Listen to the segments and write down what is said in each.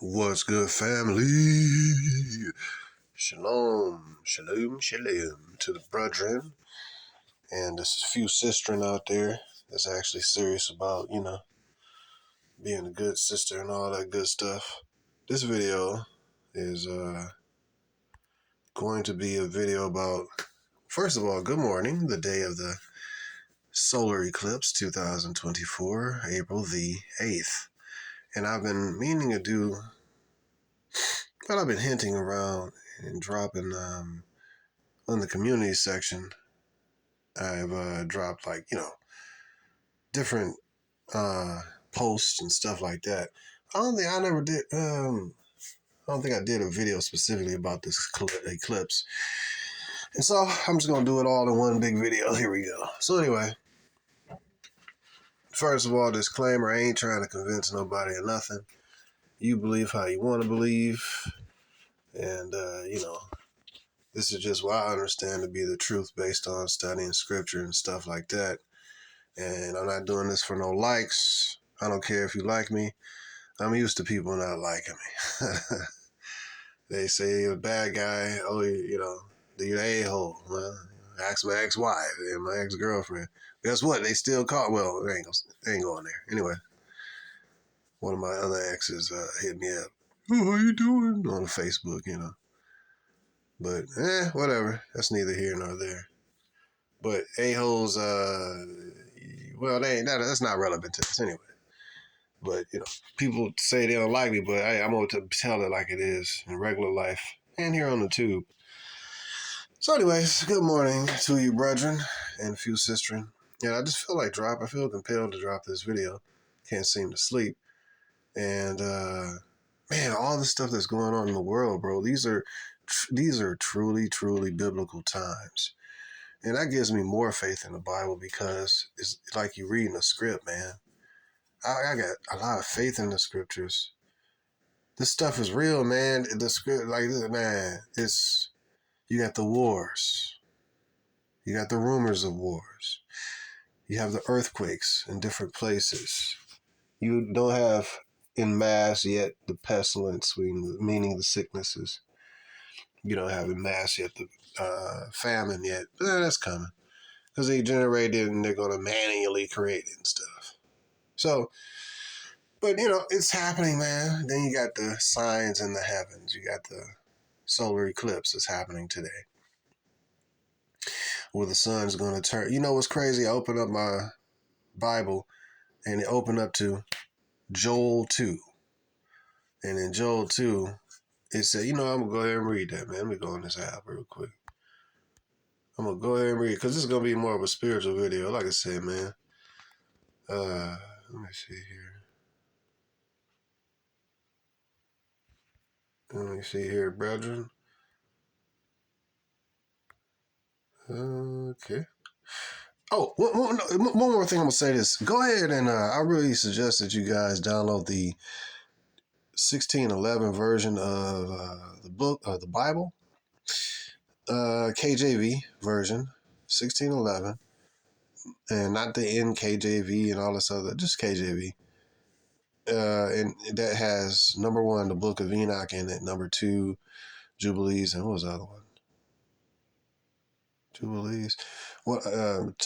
What's good, family? Shalom, shalom, shalom to the brethren. And there's a few sistren out there that's actually serious about, being a good sister and all that good stuff. This video is going to be a video about, first of all, good morning, the day of the solar eclipse 2024, April the 8th. And I've been meaning to do, I've been hinting around and dropping on the community section. I've dropped different posts and stuff like that. I don't think I did a video specifically about this eclipse. And so I'm just going to do it all in one big video. Here we go. So anyway, first of all, disclaimer, I ain't trying to convince nobody or nothing. You believe how you want to believe. And, this is just what I understand to be the truth based on studying scripture and stuff like that. And I'm not doing this for no likes. I don't care if you like me. I'm used to people not liking me. They say you're a bad guy. Oh, you're an a-hole. Well, ask my ex-wife and my ex-girlfriend. Guess what? They still call. Well, they ain't going there. Anyway, one of my other exes hit me up. Oh, how you doing? On Facebook, But, whatever. That's neither here nor there. But a-holes, that's not relevant to this anyway. But, people say they don't like me, but I'm going to tell it like it is in regular life and here on the tube. So anyways, good morning to you brethren and a few sistren. And I just feel compelled to drop this video. Can't seem to sleep. And, man, all the stuff that's going on in the world, bro, these are truly, truly biblical times. And that gives me more faith in the Bible because it's like you reading a script, man. I got a lot of faith in the scriptures. This stuff is real, man. The script, you got the wars. You got the rumors of wars. You have the earthquakes in different places. You don't have en masse yet the pestilence, meaning the sicknesses. You don't have en masse yet the famine yet. But that's coming. Because they generate it and they're going to manually create it and stuff. So, but, it's happening, man. Then you got the signs in the heavens. You got the solar eclipse that's happening today. Where the sun's going to turn. You know what's crazy? I opened up my Bible and it opened up to Joel 2. And in Joel 2, it said, I'm going to go ahead and read that, man. Let me go on this app real quick. I'm going to go ahead and read it because this is going to be more of a spiritual video. Like I said, man. Let me see here. Brethren. Okay. Oh, one more thing I'm going to say this. Go ahead and I really suggest that you guys download the 1611 version of the book, the Bible. KJV version, 1611. And not the NKJV and all this other, just KJV. And that has, number 1, the book of Enoch in it. Number 2, Jubilees. And what was the other one? Jubilees. The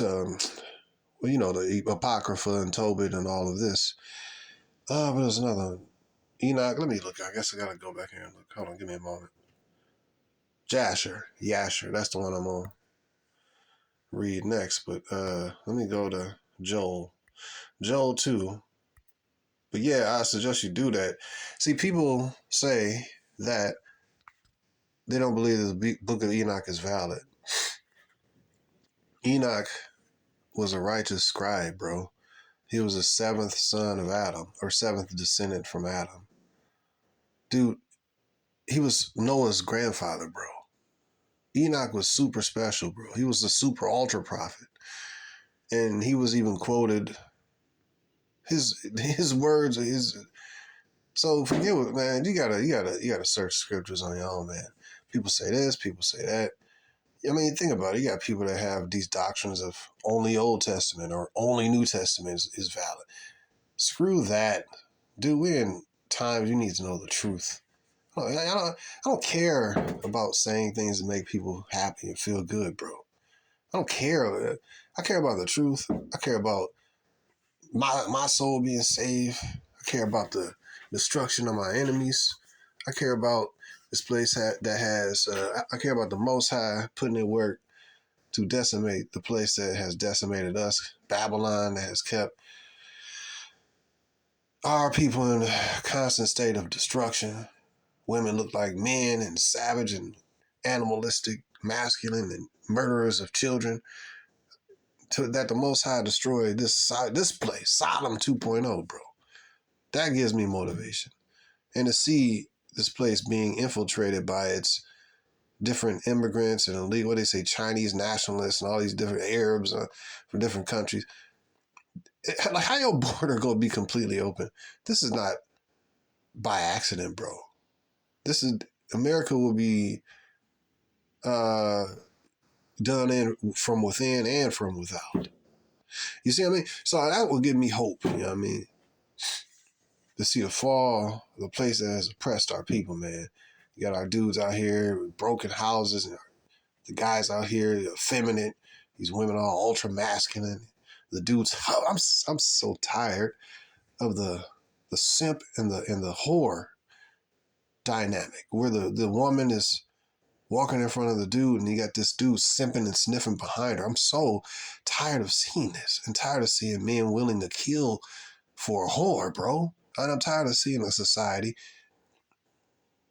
Apocrypha and Tobit and all of this. But there's another one. Enoch, let me look. I guess I got to go back here and look. Hold on, give me a moment. Yasher, that's the one I'm going to read next. But let me go to Joel 2. But yeah, I suggest you do that. See, people say that they don't believe the book of Enoch is valid. Enoch was a righteous scribe, bro. He was the 7th son of Adam, or 7th descendant from Adam. Dude, he was Noah's grandfather, bro. Enoch was super special, bro. He was the super ultra prophet. And he was even quoted his words, so forget it, man. You gotta search scriptures on your own, man. People say this, people say that. I mean, think about it. You got people that have these doctrines of only Old Testament or only New Testament is valid. Screw that. Dude, we're in times you need to know the truth. I don't care about saying things that make people happy and feel good, bro. I don't care. I care about the truth. I care about my soul being saved. I care about the destruction of my enemies. I care about this place that has. I care about the Most High putting in work to decimate the place that has decimated us, Babylon, that has kept our people in a constant state of destruction. Women look like men and savage and animalistic, masculine and murderers of children. That the Most High destroyed this place, Sodom 2.0, bro. That gives me motivation. And to see this place being infiltrated by its different immigrants and illegal, what they say, Chinese nationalists and all these different Arabs from different countries. Like, how your border gonna be completely open? This is not by accident, bro. This is America will be done in from within and from without. You see what I mean? So that will give me hope. You know what I mean? To see the fall of the place that has oppressed our people, man. You got our dudes out here with broken houses, and the guys out here effeminate. These women all ultra masculine. The dudes, I'm so tired of the simp and the whore dynamic, where the woman is walking in front of the dude and you got this dude simping and sniffing behind her. I'm so tired of seeing this and tired of seeing men willing to kill for a whore, bro. And I'm tired of seeing a society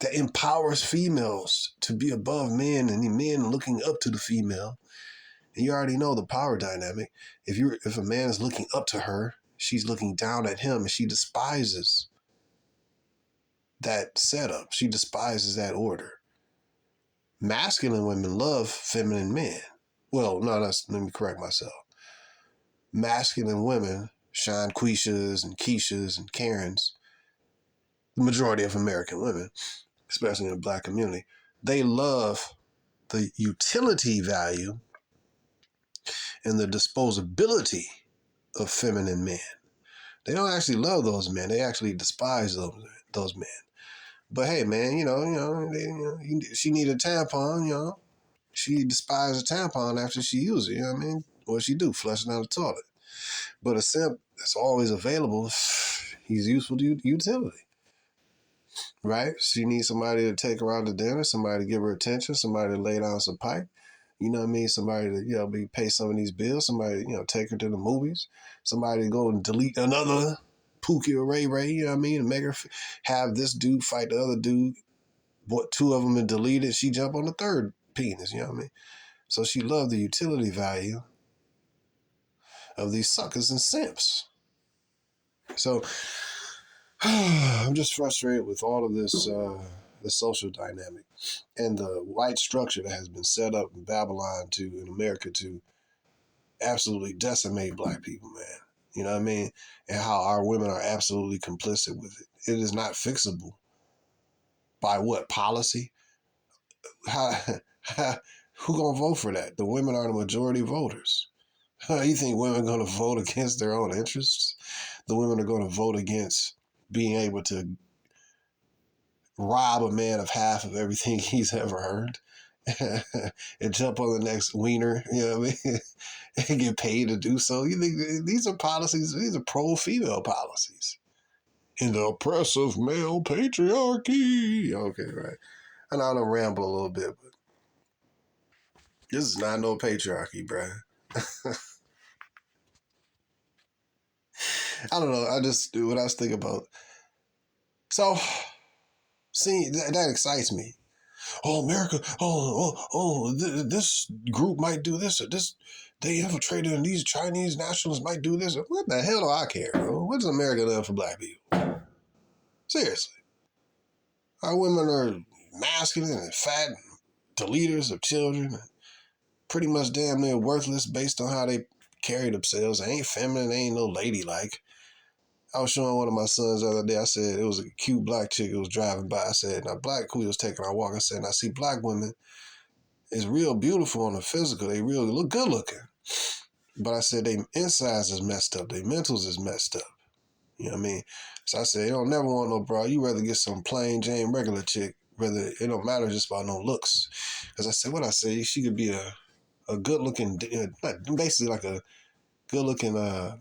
that empowers females to be above men and the men looking up to the female. And you already know the power dynamic. If a man is looking up to her, she's looking down at him, and she despises that setup. She despises that order. Masculine women love feminine men. Well, no, let me correct myself. Masculine women, Sean Quishas and Keishas and Karens, the majority of American women, especially in the Black community, they love the utility value and the disposability of feminine men. They don't actually love those men. They actually despise those men. But hey, man, she needed a tampon, She despised a tampon after she used it, you know what I mean? What she do? Flush it down the toilet. But a simp that's always available, he's useful to utility. Right? She needs somebody to take her out to dinner, somebody to give her attention, somebody to lay down some pipe. You know what I mean? Somebody to, pay some of these bills, somebody, take her to the movies, somebody to go and delete another Pookie or Ray Ray, you know what I mean? And make her have this dude fight the other dude. What, two of them are deleted, she jump on the third penis, you know what I mean? So she loved the utility value of these suckers and simps. So I'm just frustrated with all of this, the social dynamic and the white structure that has been set up in Babylon in America to absolutely decimate Black people, man. You know what I mean? And how our women are absolutely complicit with it. It is not fixable. By what? Policy? Who gonna vote for that? The women are the majority voters. You think women are gonna vote against their own interests? The women are gonna vote against being able to rob a man of half of everything he's ever earned and jump on the next wiener, you know what I mean? And get paid to do so. You think these are policies, these are pro-female policies in the oppressive male patriarchy. Okay, right. And I don't ramble a little bit, but this is not no patriarchy, bruh. I don't know. What I was thinking about. So, see, that excites me. Oh, America, this group might do this, or this, they infiltrated and these Chinese nationalists might do this. What the hell do I care, bro? What does America done for Black people? Seriously. Our women are masculine and fat and deleters of children, pretty much damn near worthless based on how they carry themselves. They ain't feminine, they ain't no ladylike. I was showing one of my sons the other day, I said, it was a cute Black chick who was driving by. I said, now we was taking our walk. I said, I see Black women is real beautiful on the physical. They really look good looking. But I said, they insides is messed up. Their mentals is messed up. You know what I mean? So I said, you don't never want no bra. You rather get some plain Jane regular chick. Whether it don't matter just about no looks. Because I said, what I say, she could be a good looking, basically like a good looking, kind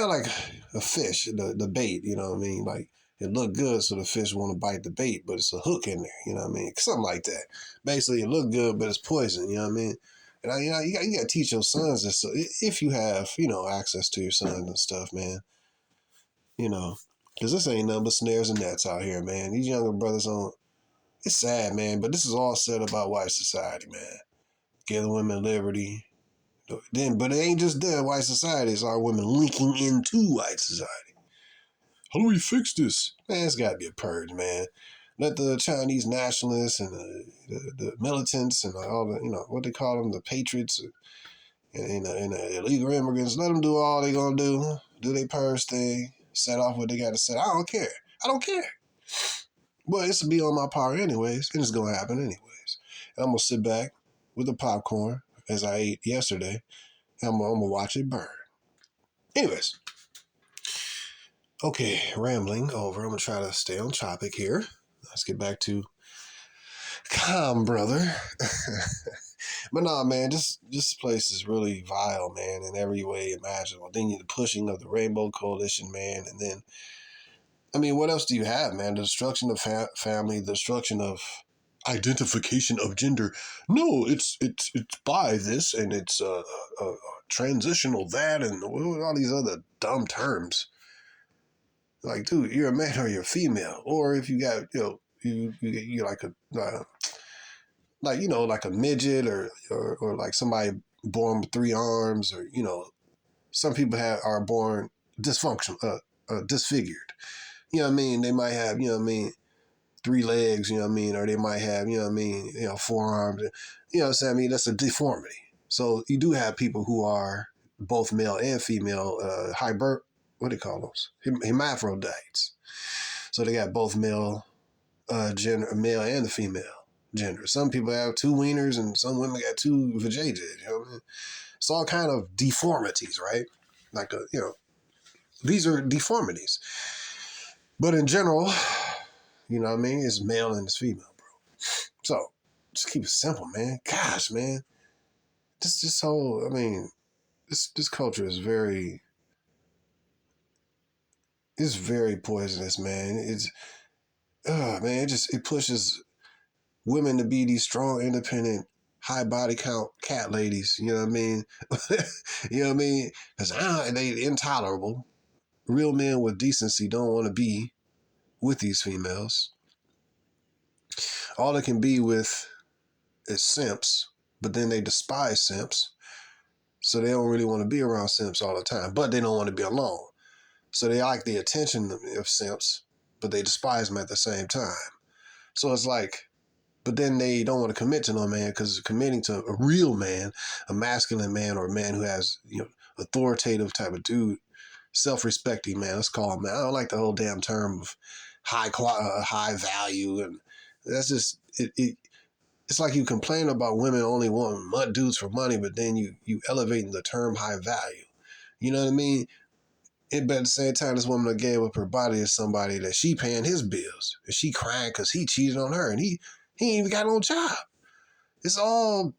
of like a fish, the bait, you know what I mean? Like, it looked good, so the fish want to bite the bait, but it's a hook in there, you know what I mean? Something like that. Basically, it looked good, but it's poison, you know what I mean? And you got to teach your sons this, so if you have, access to your sons and stuff, man, because this ain't nothing but snares and nets out here, man. These younger brothers don't, it's sad, man, but this is all said about white society, man. Giving women liberty. But it ain't just that white society, it's our women linking into white society. How do we fix this? Man, it's got to be a purge, man. Let the Chinese nationalists and the militants and all the, what they call them, the patriots and the illegal immigrants, let them do all they going to do their purge thing, set off what they got to set. I don't care. I don't care. But it's to be on my power anyways, and it's going to happen anyways. And I'm going to sit back with the popcorn, as I ate yesterday, and I'm going to watch it burn. Anyways. Okay, rambling over. I'm going to try to stay on topic here. Let's get back to calm, brother. But nah, man, this place is really vile, man, in every way imaginable. Then the pushing of the Rainbow Coalition, man, and then, I mean, what else do you have, man? The destruction of family, the destruction of identification of gender. No, it's by this, and it's transitional that, and all these other dumb terms. Like, dude, you're a man or you're a female, or if you got, you're like a, like a midget or like somebody born with 3 arms, or some people are born dysfunctional, disfigured. You know what I mean? They might have, 3 legs. You know what I mean? Or they might have, 4 arms. You know what I'm saying? I mean, that's a deformity. So you do have people who are both male and female, what do you call those? Hermaphrodites. So they got both male gender, male and the female gender. Some people have 2 wieners and some women got 2 vajajas. You know what I mean? It's all kind of deformities, right? Like, these are deformities. But in general, you know what I mean? It's male and it's female, bro. So just keep it simple, man. Gosh, man. This whole, I mean, this culture is very poisonous, man. Man, it pushes women to be these strong, independent, high body count cat ladies. You know what I mean? You know what I mean? Because they intolerable. Real men with decency don't want to be with these females. All they can be with is simps, but then they despise simps. So they don't really want to be around simps all the time, but they don't want to be alone. So they like the attention of simps, but they despise them at the same time. So it's like, but then they don't want to commit to no man, because committing to a real man, a masculine man, or a man who has, authoritative type of dude, self-respecting man, let's call him, man. I don't like the whole damn term of high value, and that's just it. It's like you complain about women only wanting dudes for money, but then you elevating the term high value. You know what I mean? But at the same time, this woman that gave up her body is somebody that she paying his bills, and she crying because he cheated on her, and he ain't even got no job. It's all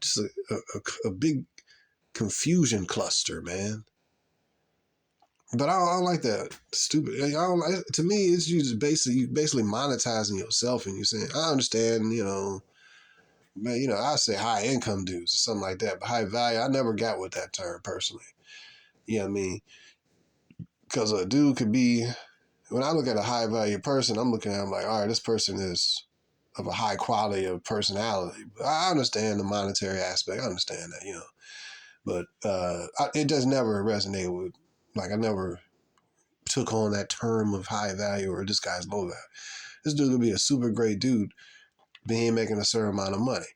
just a big confusion cluster, man. But I don't like that stupid. To me, it's you basically monetizing yourself, and you're saying, I understand, man, I say high income dudes or something like that, but high value, I never got with that term personally. You know what I mean? Because a dude could be, when I look at a high value person, I'm looking at him like, all right, this person is of a high quality of personality. I understand the monetary aspect. I understand that, but it just never resonated with, like, I never took on that term of high value or this guy's low value. This dude could be a super great dude, but he ain't making a certain amount of money.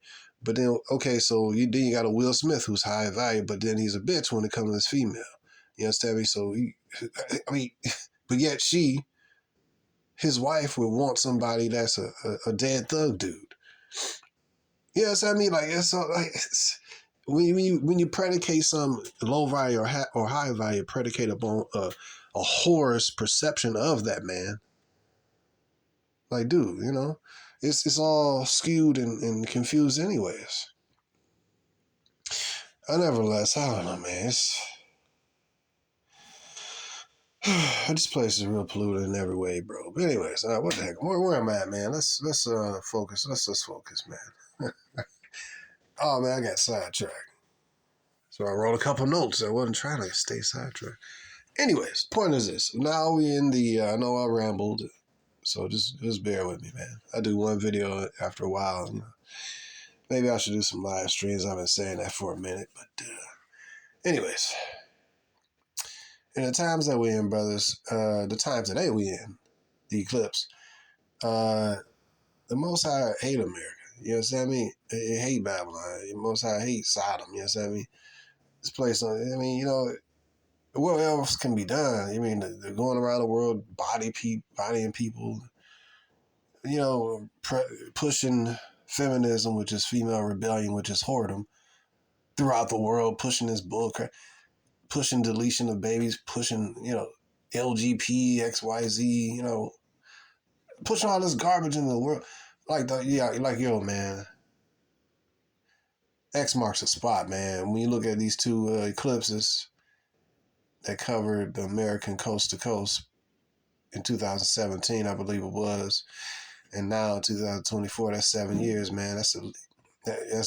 But then, okay, so then you got a Will Smith who's high value, but then he's a bitch when it comes to this female. You understand me? So but yet his wife would want somebody that's a dead thug dude. You know what I mean? Like it's so when you predicate some low value or high value predicate upon a whore's perception of that man. Like, dude, it's all skewed and confused anyways. Nevertheless, I don't know, man. This place is real polluted in every way, bro. But anyways, what the heck? Where am I at, man? Let's focus. Let's focus, man. Oh man, I got sidetracked. So I wrote a couple notes. I wasn't trying to stay sidetracked. Anyways, point is this. Now we in the. I know I rambled, so just bear with me, man. I do one video after a while. Maybe I should do some live streams. I've been saying that for a minute, but anyways. In the times that we're in, brothers, the times that we in, the eclipse, the Most High hate America. You know what I mean? He hate Babylon. The Most High hate Sodom. You know what I mean? This place, what else can be done? I mean, they're going around the world bodying people, pushing feminism, which is female rebellion, which is whoredom, throughout the world, pushing this bullcrap. Pushing deletion of babies, pushing, LGP, XYZ, pushing all this garbage into the world. Yo, man. X marks the spot, man. When you look at these two eclipses that covered the American coast to coast in 2017, I believe it was, and now 2024, that's 7 years, man. That's the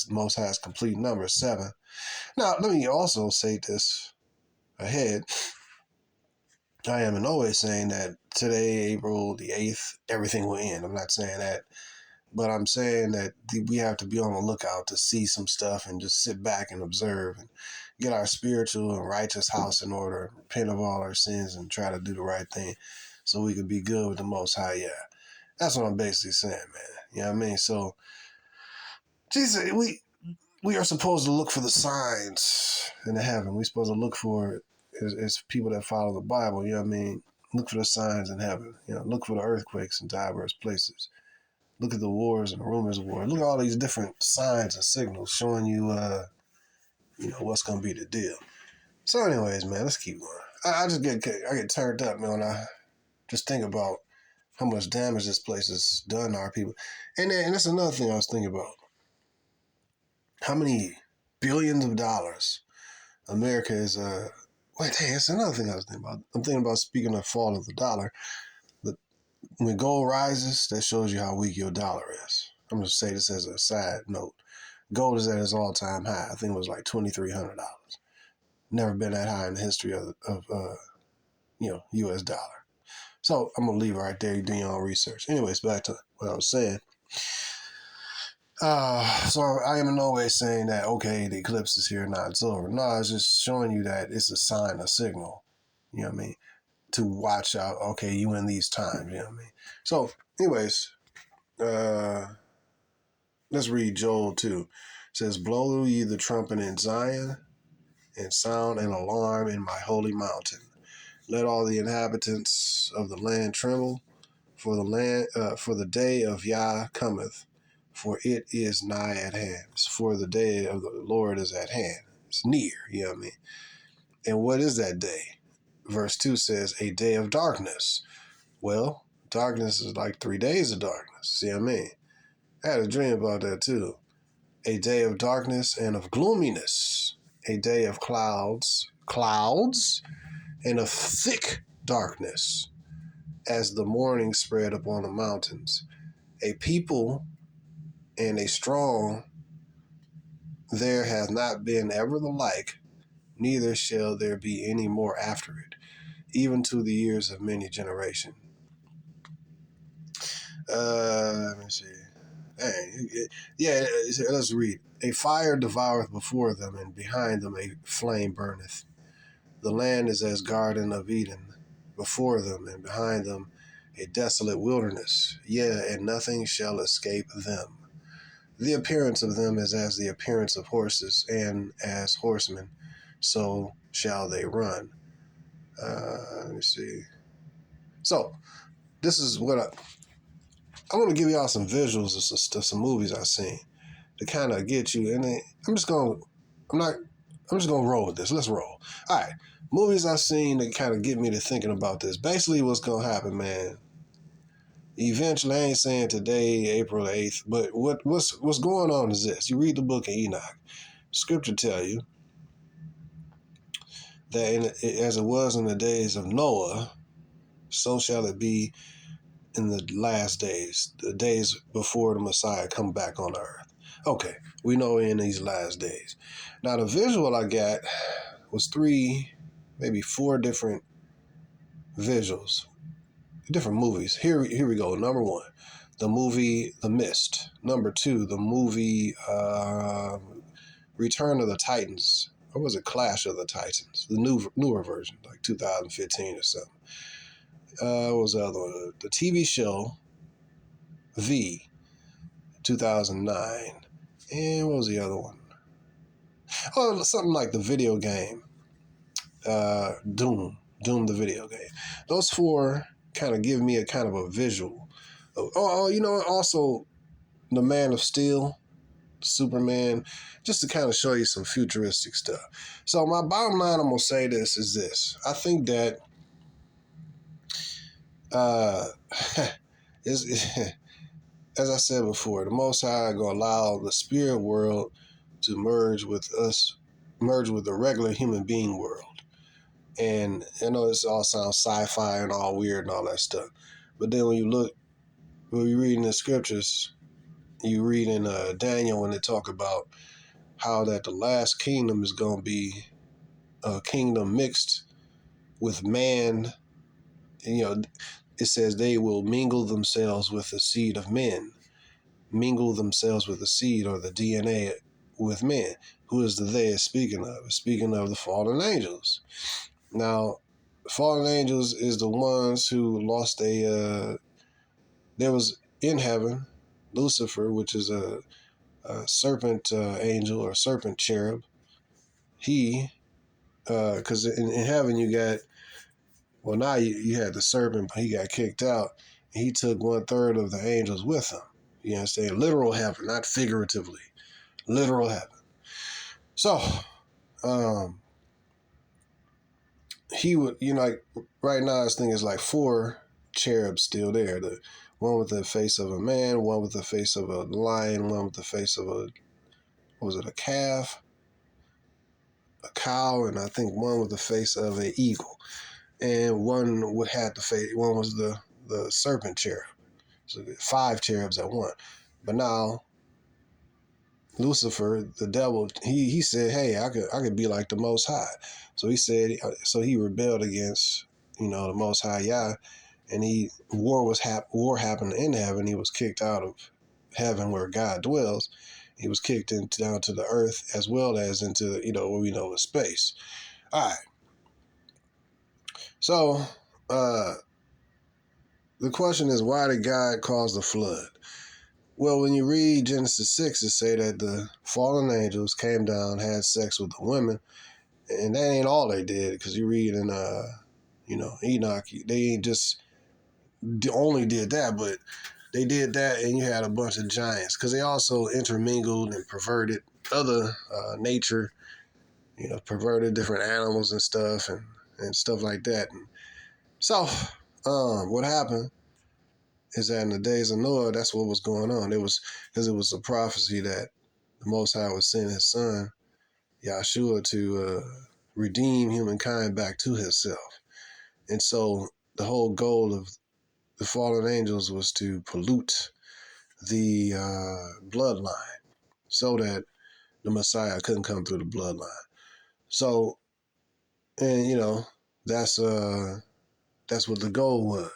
Most High's complete number, 7. Now, let me also say this ahead. I am in no way saying that today, April the 8th, everything will end. I'm not saying that. But I'm saying that we have to be on the lookout to see some stuff and just sit back and observe and get our spiritual and righteous house in order, repent of all our sins and try to do the right thing so we can be good with the Most High. Yeah, that's what I'm basically saying, man. You know what I mean? So, Jesus, we are supposed to look for the signs in the heaven. We're supposed to look for it. As people that follow the Bible, you know what I mean? Look for the signs in heaven. Look for the earthquakes in diverse places. Look at the wars and the rumors of war. Look at all these different signs and signals showing you, what's going to be the deal. So anyways, man, let's keep going. I get turned up, man, when I just think about how much damage this place has done to our people. And that's another thing I was thinking about. How many billions of dollars America is, that's another thing I was thinking about. I'm thinking about, speaking of fall of the dollar, when gold rises, that shows you how weak your dollar is. I'm going to say this as a side note. Gold is at its all-time high. I think it was like $2,300. Never been that high in the history of U.S. dollar. So I'm going to leave it right there. You do your own research. Anyways, back to what I was saying. So I am in no way saying that, okay, the eclipse is here, now it's over. No, it's just showing you that it's a sign, a signal, you know what I mean, to watch out, okay, you in these times, you know what I mean. So, anyways, let's read Joel 2. It says, blow ye the trumpet in Zion, and sound an alarm in my holy mountain. Let all the inhabitants of the land tremble, for the day of Yah cometh, for it is nigh at hand. For the day of the Lord is at hand. It's near, you know what I mean? And what is that day? Verse 2 says, a day of darkness. Well, darkness is like 3 days of darkness. See what I mean? I had a dream about that too. A day of darkness and of gloominess. A day of clouds, and of thick darkness, as the morning spread upon the mountains. A people and a strong there hath not been ever the like, neither shall there be any more after it, even to the years of many generations. Let me see. Let's read. A fire devoureth before them, and behind them a flame burneth. The land is as Garden of Eden before them, and behind them a desolate wilderness. Yea, and nothing shall escape them. The appearance of them is as the appearance of horses, and as horsemen, so shall they run. Let me see. So, this is what I want to give y'all some visuals of some movies I've seen, to kind of get you. And then I'm just gonna roll with this. Let's roll. All right, movies I've seen that kind of get me to thinking about this. Basically, what's gonna happen, man. Eventually, I ain't saying today, April 8th, but what's going on is this. You read the book of Enoch. Scripture tell you that as it was in the days of Noah, so shall it be in the last days, the days before the Messiah come back on earth. Okay, we know in these last days. Now, the visual I got was 3, maybe 4 different visuals, different movies. Here we go. Number 1, the movie The Mist. Number 2, the movie Return of the Titans. Or was it Clash of the Titans? The newer version, like 2015 or something. What was the other one? The TV show V, 2009. And what was the other one? Oh, something like the video game. Doom the video game. Those 4 kind of give me a kind of a visual. Also the Man of Steel, Superman, just to kind of show you some futuristic stuff. So my bottom line, I'm gonna say this is this. I think that as I said before, the Most High gonna allow the spirit world to merge with the regular human being world. And I know this all sounds sci-fi and all weird and all that stuff. But then when you read in the scriptures, you read in Daniel when they talk about how that the last kingdom is going to be a kingdom mixed with man. And, it says they will mingle themselves with the seed of men, mingle themselves with the seed or the DNA with men. Who is the they speaking of? It's speaking of the fallen angels. Now, fallen angels is the ones who lost there was in heaven, Lucifer, which is a serpent angel or serpent cherub. He, because in heaven you got, well, now you had the serpent, but he got kicked out. And he took 1/3 of the angels with him. You understand? Literal heaven, not figuratively. Literal heaven. So, he would, like right now this thing is like 4 cherubs still there. The one with the face of a man, one with the face of a lion, one with the face of a calf, a cow, and I think one with the face of an eagle. And one would have the face, one was the serpent cherub. So 5 cherubs at one. But now Lucifer, the devil, he said, hey, I could be like the Most High. So he said, so he rebelled against, the Most High Yah, and war happened in heaven. He was kicked out of heaven where God dwells. He was kicked down to the earth as well as into, what we know as space. All right. So the question is, why did God cause the flood? Well, when you read Genesis 6, it say that the fallen angels came down, had sex with the women, and that ain't all they did, because you read in, Enoch, they ain't just only did that, but they did that, and you had a bunch of giants, because they also intermingled and perverted other nature, perverted different animals and stuff, and stuff like that. And so, what happened is that in the days of Noah, that's what was going on. It was because it was a prophecy that the Most High would send his son, Yahshua, to redeem humankind back to himself. And so the whole goal of the fallen angels was to pollute the bloodline so that the Messiah couldn't come through the bloodline. So, and that's what the goal was.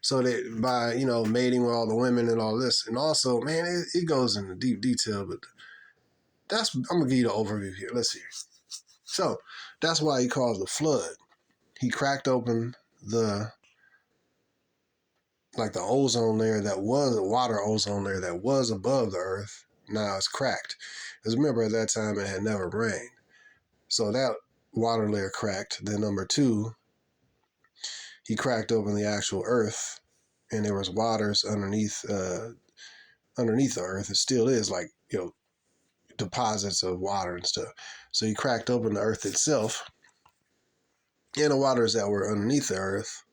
So that by, mating with all the women and all this. And also, man, it goes into deep detail, but I'm going to give you the overview here. Let's see. So that's why he caused the flood. He cracked open the ozone layer that was, the water ozone layer that was above the earth. Now it's cracked. Because remember, at that time, it had never rained. So that water layer cracked. Then number 2, he cracked open the actual earth, and there was waters underneath the earth. It still is, like, deposits of water and stuff. So he cracked open the earth itself, and the waters that were underneath the earth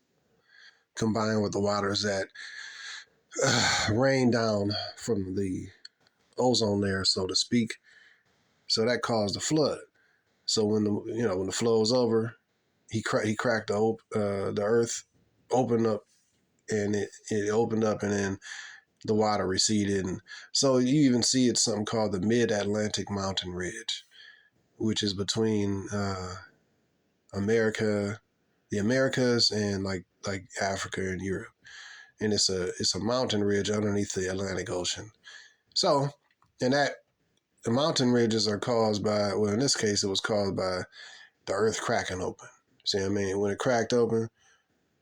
combined with the waters that rained down from the ozone layer, so to speak. So that caused a flood. So when the flow was over, he cracked the earth, opened up, and it opened up, and then the water receded. And so you even see it's something called the Mid-Atlantic Mountain Ridge, which is between the Americas, and like Africa and Europe. And it's a mountain ridge underneath the Atlantic Ocean. So, and the mountain ridges are caused by, well, in this case, it was caused by the earth cracking open. See what I mean? When it cracked open,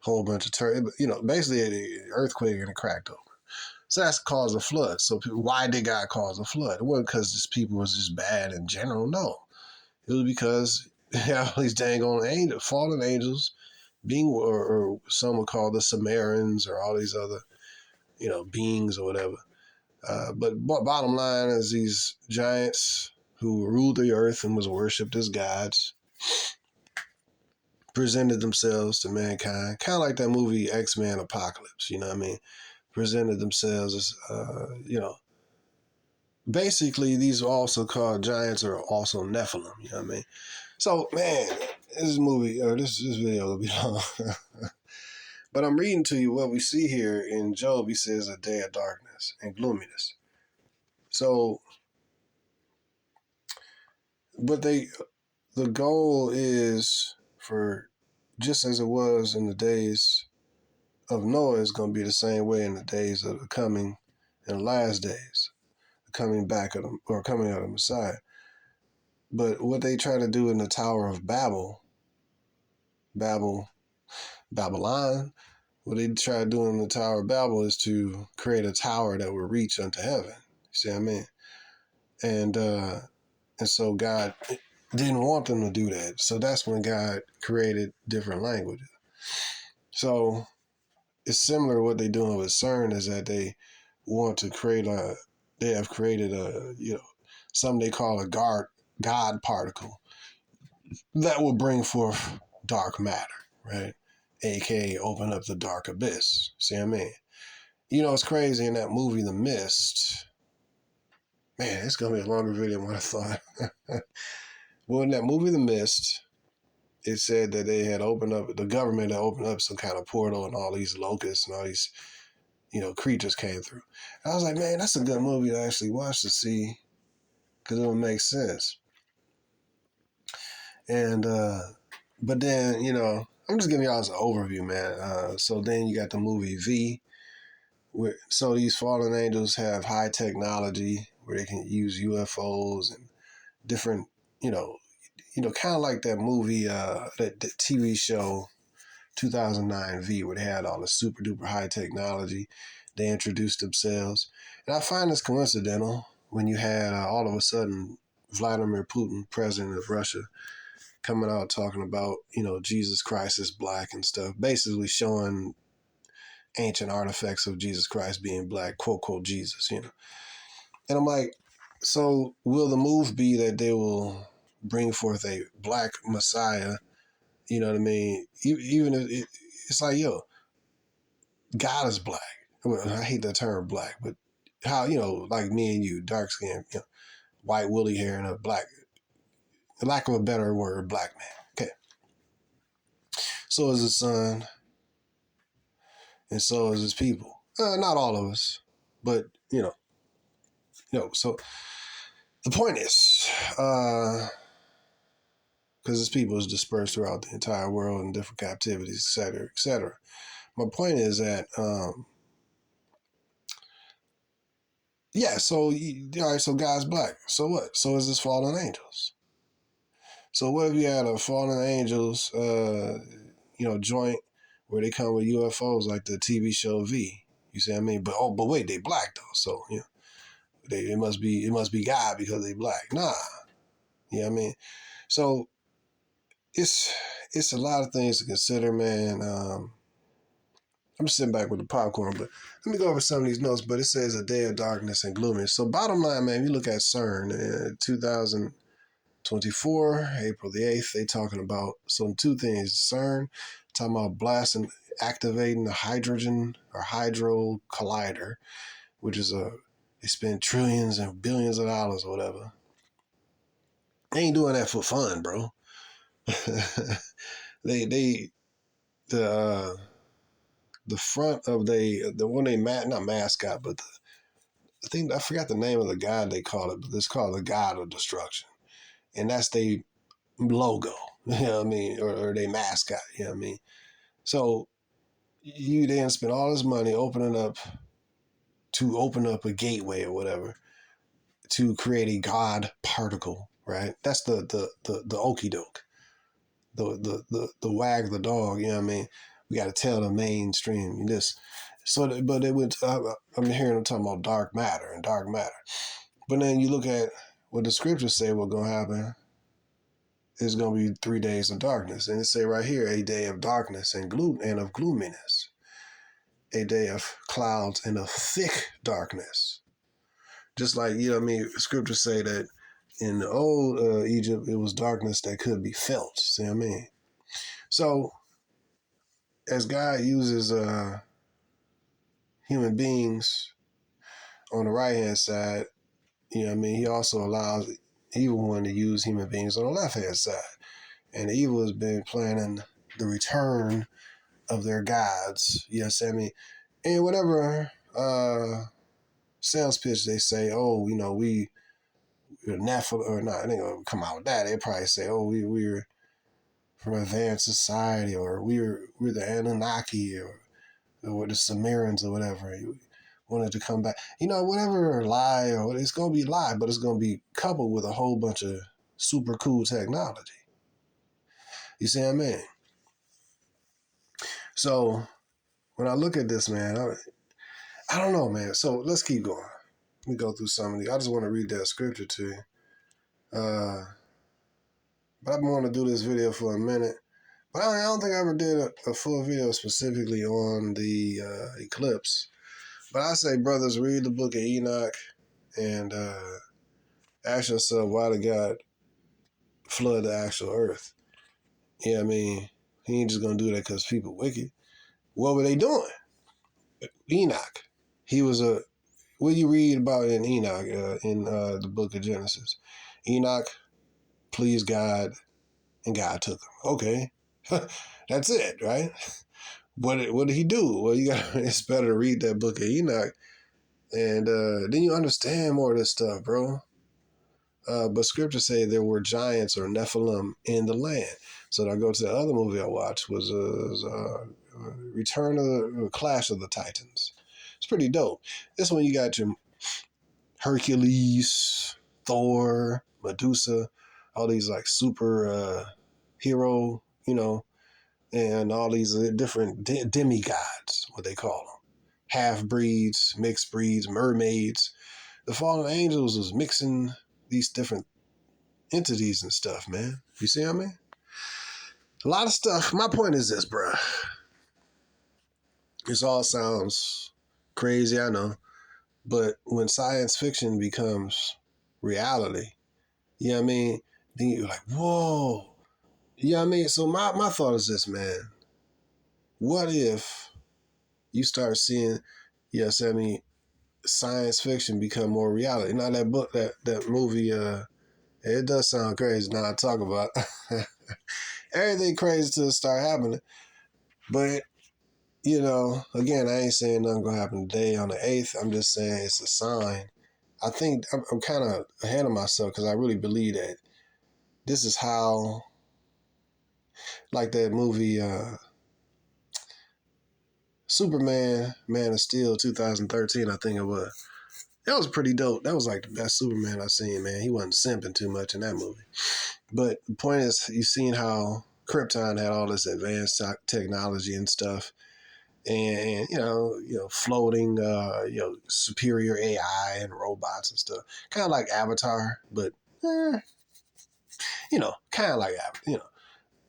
whole bunch of basically an earthquake, and it cracked open. So that's caused a flood. So why did God cause a flood? It wasn't because these people was just bad in general. No, it was because all these dang on fallen angels, or some would call the Sumerians, or all these other beings or whatever. But bottom line is, these giants who ruled the earth and was worshipped as gods presented themselves to mankind, kind of like that movie X-Men Apocalypse. You know what I mean? Presented themselves as basically, these are also called giants, or also Nephilim. You know what I mean? So, man, this video will be long. But I'm reading to you what we see here in Job. He says a day of darkness and gloominess. So, but the goal is for, just as it was in the days of Noah, is going to be the same way in the days of the coming and last days, coming back of them, or coming out of Messiah. But what they try to do in the Tower of Babylon, what they try to do in the Tower of Babel is to create a tower that will reach unto heaven. You see what I mean? And so God didn't want them to do that. So that's when God created different languages. So it's similar to what they're doing with CERN, is that they want to they have created something they call a God particle that will bring forth dark matter, right? AKA open up the dark abyss. See what I mean? It's crazy, in that movie, The Mist. Man, it's going to be a longer video than what I thought. Well, in that movie, The Mist, it said that the government had opened up some kind of portal, and all these locusts and all these, creatures came through. And I was like, man, that's a good movie to actually watch, to see, because it would make sense. And, but then, I'm just giving y'all an overview, man. So then you got the movie V. So these fallen angels have high technology where they can use UFOs and different, kind of like that movie, that TV show 2009 V, where they had all the super duper high technology. They introduced themselves. And I find this coincidental when you had all of a sudden Vladimir Putin, president of Russia, coming out talking about, Jesus Christ is black and stuff, basically showing ancient artifacts of Jesus Christ being black, quote, quote, Jesus, And I'm like, so will the move be that they will bring forth a black Messiah? You know what I mean? Even if it's like, God is black. Well, I hate the term black, but how, like me and you, dark skin, white woolly hair, and a black, lack of a better word, black man. Okay. So is his son, and so is his people. Not all of us, but so the point is, because his people is dispersed throughout the entire world in different captivities, et cetera, et cetera. My point is that, so all right, so God's black. So what? So is this fallen angels. So what if you had a fallen angels, joint where they come with UFOs like the TV show V? You see what I mean? But wait, they black though. So it must be God because they black. Nah, you know what I mean? So it's a lot of things to consider, man. I'm just sitting back with the popcorn, but let me go over some of these notes. But it says a day of darkness and gloominess. So bottom line, man, you look at CERN, 2024, April the 8th, they talking about some two things. CERN, talking about blasting, activating the hydrogen or hydro collider, which is they spend trillions and billions of dollars or whatever. They ain't doing that for fun, bro. the front of the one not mascot, but I think I forgot the name of the god they call it, but it's called the God of Destruction, and that's their logo. You know what I mean, or their mascot. You know what I mean. So you then spend all this money open up a gateway or whatever to create a God particle, right? That's the okie doke. The wag the dog, you know what I mean? We got to tell the mainstream this. So, but it would. I'm hearing them talking about dark matter and dark matter. But then you look at what the scriptures say what's going to happen. It's going to be 3 days of darkness. And it say right here, a day of darkness and of gloominess. A day of clouds and of thick darkness. Just like, you know what I mean? Scriptures say that in the old Egypt, it was darkness that could be felt. See what I mean? So, as God uses human beings on the right-hand side, you know what I mean, he also allows the evil one to use human beings on the left-hand side. And the evil has been planning the return of their gods. You know what I mean? And whatever sales pitch they say, oh, you know, we're Nephilim, or not, they ain't gonna come out with that. They probably say, oh, we're from advanced society, or we're the Anunnaki, or the Sumerians, or whatever. You wanted to come back. You know, whatever lie, or it's going to be lie, but it's going to be coupled with a whole bunch of super cool technology. You see what I mean? So when I look at this, man, I don't know, man. So let's keep going. Let me go through some of these. I just want to read that scripture to you. But I've been wanting to do this video for a minute. But I don't think I ever did a full video specifically on the Eclipse. But I say, brothers, read the book of Enoch and ask yourself, why did God flood the actual earth? You know what I mean? He ain't just going to do that because people wicked. What were they doing? Enoch. He was what you read about in Enoch, in the book of Genesis. Enoch pleased God, and God took him. Okay. That's it, right? What did he do? Well, it's better to read that book of Enoch, and then you understand more of this stuff, bro. But scripture say there were giants or Nephilim in the land. So I go to the other movie I watched was Return of the Clash of the Titans. It's pretty dope. This one you got your Hercules, Thor, Medusa, all these like super hero, you know, and all these different demigods, what they call them. Half-breeds, mixed breeds, mermaids. The fallen angels was mixing these different entities and stuff, man. You see what I mean? A lot of stuff. My point is this, bro. This all sounds crazy, I know. But when science fiction becomes reality, you know what I mean? Then you're like, whoa. You know what I mean? So my thought is this, man. What if you start seeing, yes, I mean, science fiction become more reality? Now that book, that movie, it does sound crazy now I talk about everything crazy to start happening. But, you know, again, I ain't saying nothing gonna happen today on the 8th. I'm just saying it's a sign. I think I'm kind of ahead of myself because I really believe that this is how, like that movie, Superman, Man of Steel, 2013, I think it was. That was pretty dope. That was like the best Superman I've seen, man. He wasn't simping too much in that movie. But the point is, you've seen how Krypton had all this advanced technology and stuff. And you know, floating, superior AI and robots and stuff. Kind of like Avatar, but, kind of like,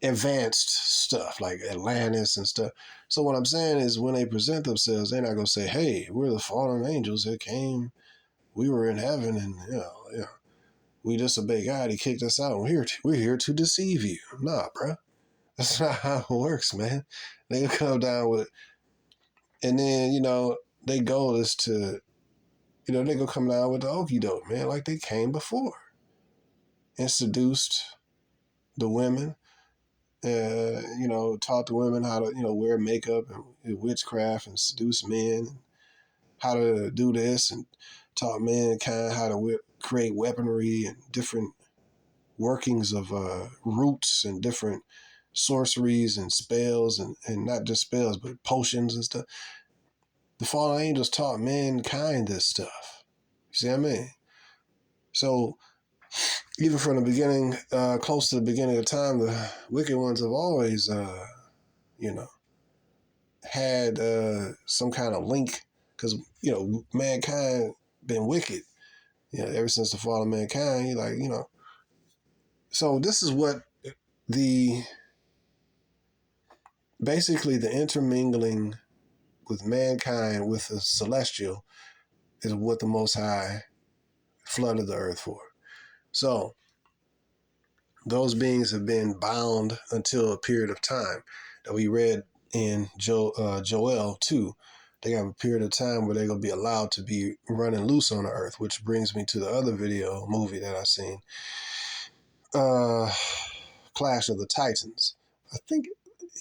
advanced stuff like Atlantis and stuff. So what I'm saying is when they present themselves, they're not going to say, hey, we're the fallen angels that came, we were in heaven and, we disobeyed God, he kicked us out. We're here to deceive you. Nah, bro. That's not how it works, man. They come down with, and then, their goal is to, they gonna come down with the okie doke, man, like they came before and seduced the women, taught the women how to, wear makeup and witchcraft and seduce men, and how to do this, and taught mankind how to create weaponry and different workings of roots and different sorceries and spells, and not just spells, but potions and stuff. The fallen angels taught mankind this stuff. You see what I mean? So even from the beginning, close to the beginning of time, the wicked ones have always, had some kind of link, because, mankind been wicked, ever since the fall of mankind. So this is what basically the intermingling with mankind with the celestial is what the Most High flooded the earth for. So those beings have been bound until a period of time that we read in Joel 2. They have a period of time where they're going to be allowed to be running loose on the earth, which brings me to the other movie that I've seen, Clash of the Titans. I think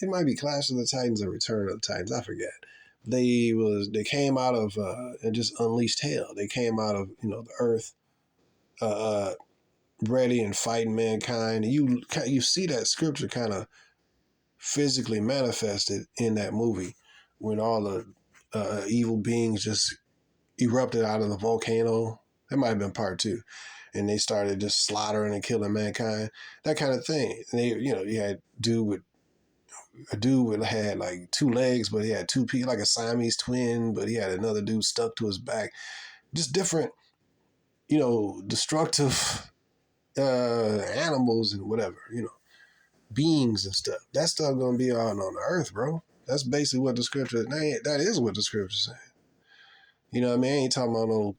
it might be Clash of the Titans or Return of the Titans. I forget. They came out of and just unleashed hell. They came out of the earth, ready and fighting mankind. And you see that scripture kind of physically manifested in that movie when all the evil beings just erupted out of the volcano. That might have been part 2. And they started just slaughtering and killing mankind, that kind of thing. And they, you had a dude had like 2 legs, but he had 2 feet, like a Siamese twin, but he had another dude stuck to his back. Just different, destructive animals and whatever, beings and stuff. That stuff gonna be on the earth, bro. That's basically what the scripture, that is what the scripture's saying. You know what I mean? I ain't talking about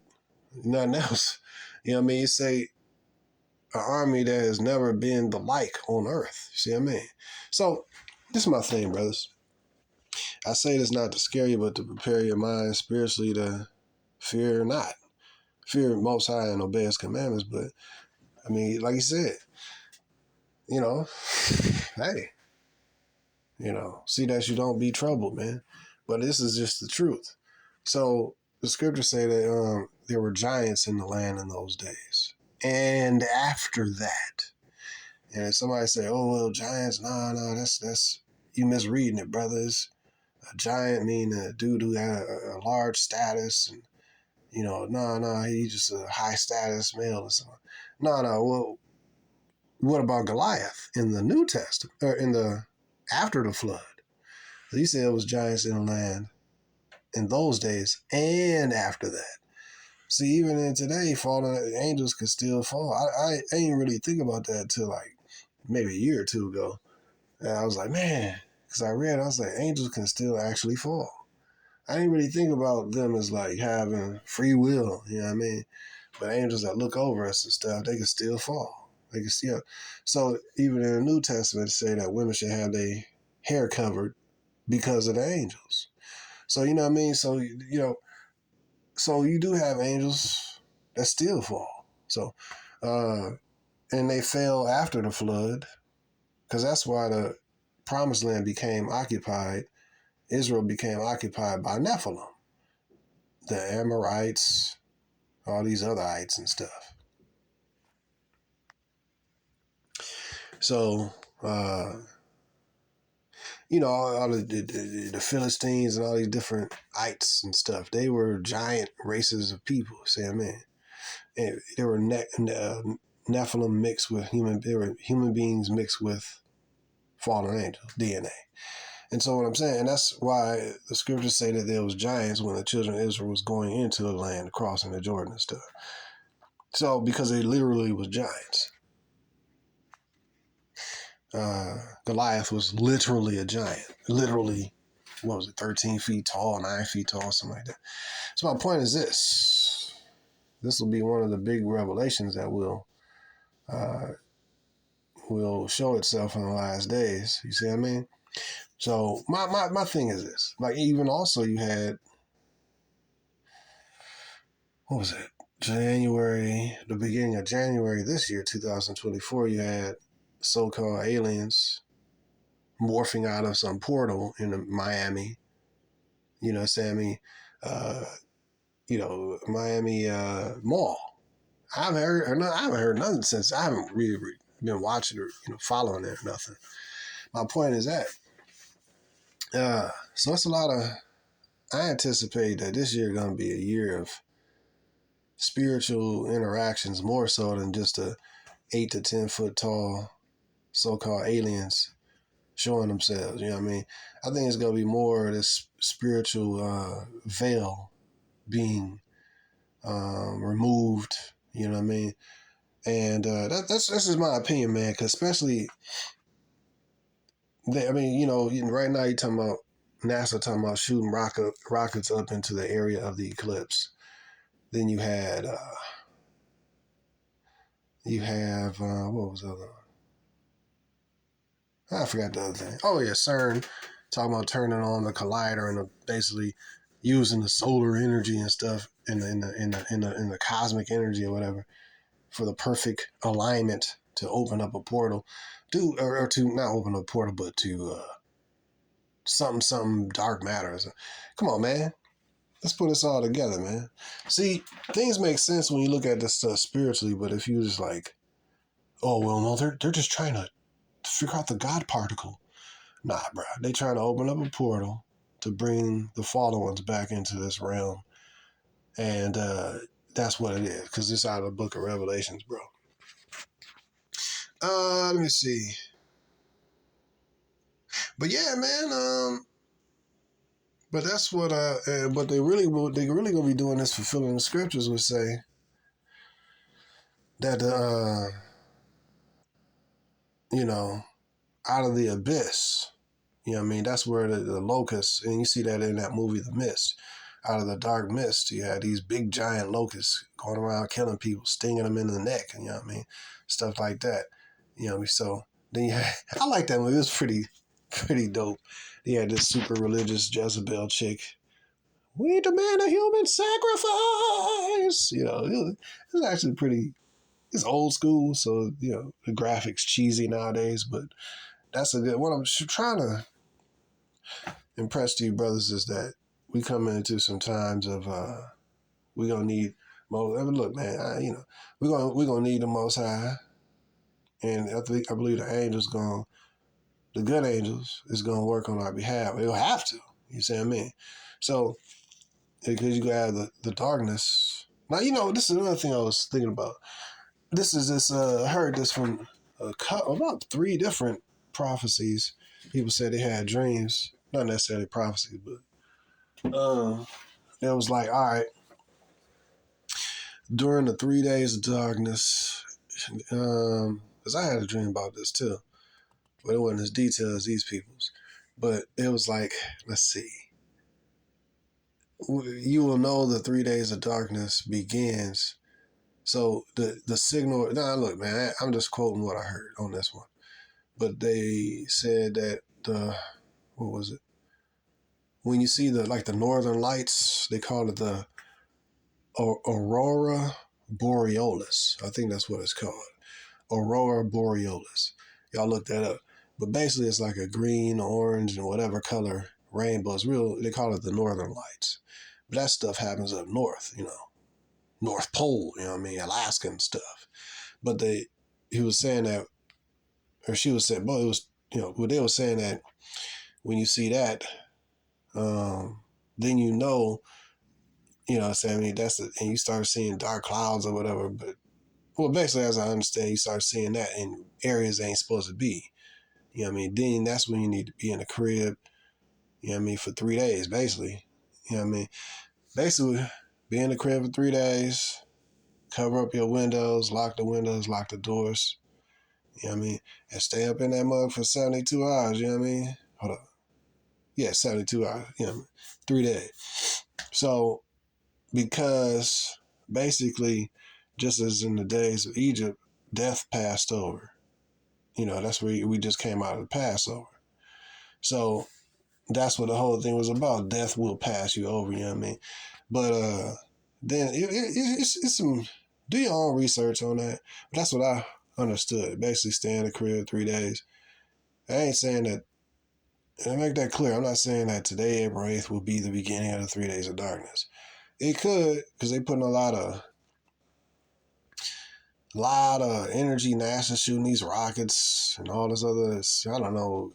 nothing else. You know what I mean? You say an army that has never been the like on earth. You see what I mean? So this is my thing, brothers. I say this not to scare you, but to prepare your mind spiritually to fear not. Fear Most High and obey His commandments. But, I mean, like you said, hey, see that you don't be troubled, man. But this is just the truth. So the scriptures say that there were giants in the land in those days. And after that, and if somebody say, oh, well, giants, no, that's you misreading it, brothers. A giant mean a dude who had a large status, and no, he's just a high status male or something. No, well, what about Goliath in the New Testament, or after the flood? He said it was giants in the land in those days and after that. See, even in today, fallen angels could still fall. I ain't really think about that until like maybe a year or 2 ago. And I was like, man, because I was like, angels can still actually fall. I didn't really think about them as like having free will, you know what I mean? But angels that look over us and stuff, they can still fall. They can still. So even in the New Testament, it say that women should have their hair covered because of the angels. So you know what I mean? So so you do have angels that still fall. So and they fell after the flood, because that's why the Promised Land became occupied. Israel became occupied by Nephilim, the Amorites, all these other ites and stuff. So, all the Philistines and all these different ites and stuff, they were giant races of people, see what I mean? And they were Nephilim mixed with human beings mixed with fallen angels, DNA. And so what I'm saying, that's why the scriptures say that there was giants when the children of Israel was going into the land, crossing the Jordan and stuff. So, because they literally was giants. Goliath was literally a giant. Literally, what was it, 13 feet tall, 9 feet tall, something like that. So my point is this. This will be one of the big revelations that will show itself in the last days. You see what I mean? So my thing is this. Like, even also you had, what was it? The beginning of January this year, 2024, you had so-called aliens morphing out of some portal in Miami. You know what I'm saying? Uh, Miami Mall. I haven't heard nothing since. I haven't really been watching or following it or nothing. My point is that. So it's a lot of. I anticipate that this year going to be a year of spiritual interactions, more so than just a 8 to 10 foot tall so-called aliens showing themselves. You know what I mean? I think it's going to be more of this spiritual veil being removed. You know what I mean? And that's just my opinion, man. Because especially, right now you're talking about NASA talking about shooting rockets up into the area of the eclipse. Then you have what was the other one? I forgot the other thing. Oh yeah, CERN talking about turning on the collider and basically using the solar energy and stuff in the cosmic energy or whatever for the perfect alignment to open up a portal, or to not open up a portal, but to something dark matter. Come on, man. Let's put this all together, man. See, things make sense when you look at this stuff spiritually, but if you just like, oh well, no, they're just trying to figure out the God particle. Nah, bro, they trying to open up a portal to bring the fallen ones back into this realm, and that's what it is. Because it's out of the Book of Revelations, bro. Let me see. But yeah, man. But that's what. But they really gonna be doing this, fulfilling the scriptures would say that out of the abyss. You know what I mean? That's where the locusts, and you see that in that movie, The Mist. Out of the dark mist, you had these big giant locusts going around killing people, stinging them in the neck, you know what I mean? Stuff like that. You know what I mean? So then you had, I like that movie. It was pretty dope. You had this super religious Jezebel chick. We demand a human sacrifice. It was actually it's old school, so, the graphics cheesy nowadays, but that's a good one. I'm trying to impress to you brothers is that we come into some times of we're gonna need look, man, we're gonna need the Most High, and I believe the good angels is gonna work on our behalf. They'll have to. You see what I mean? So because you have the darkness. Now this is another thing I was thinking about. I heard this from about 3 different prophecies. People said they had dreams, not necessarily prophecies, but it was like, all right, during the 3 days of darkness, because I had a dream about this too, but it wasn't as detailed as these people's. But it was like, let's see, you will know the 3 days of darkness begins. So the signal. Now look, man, I'm just quoting what I heard on this one. But they said that what was it? When you see the northern lights, they call it the Aurora Borealis. I think that's what it's called. Aurora Borealis. Y'all look that up. But basically it's like a green, orange, and whatever color rainbow. It's real, they call it the northern lights. But that stuff happens up north, North Pole, you know what I mean, Alaska and stuff. But he was saying that, or she was saying, well, it was, they were saying that when you see that, then and you start seeing dark clouds or whatever. But, well, basically, as I understand, you start seeing that in areas they ain't supposed to be. You know what I mean? Then that's when you need to be in the crib, you know what I mean, for 3 days, basically. You know what I mean? Basically, be in the crib for 3 days, cover up your windows, lock the doors, You know what I mean? And stay up in that mug for 72 hours, you know what I mean? Hold up. Yeah, 72 hours, 3 days. So, because basically, just as in the days of Egypt, death passed over. That's where we just came out of the Passover. So, that's what the whole thing was about. Death will pass you over, you know what I mean? But then it's some, do your own research on that. But that's what I understood. Basically, stay in the crib 3 days. I ain't saying that, and I make that clear. I'm not saying that today, April 8th, will be the beginning of the 3 days of darkness. It could, because they putting a lot of energy. NASA shooting these rockets and all this other, I don't know,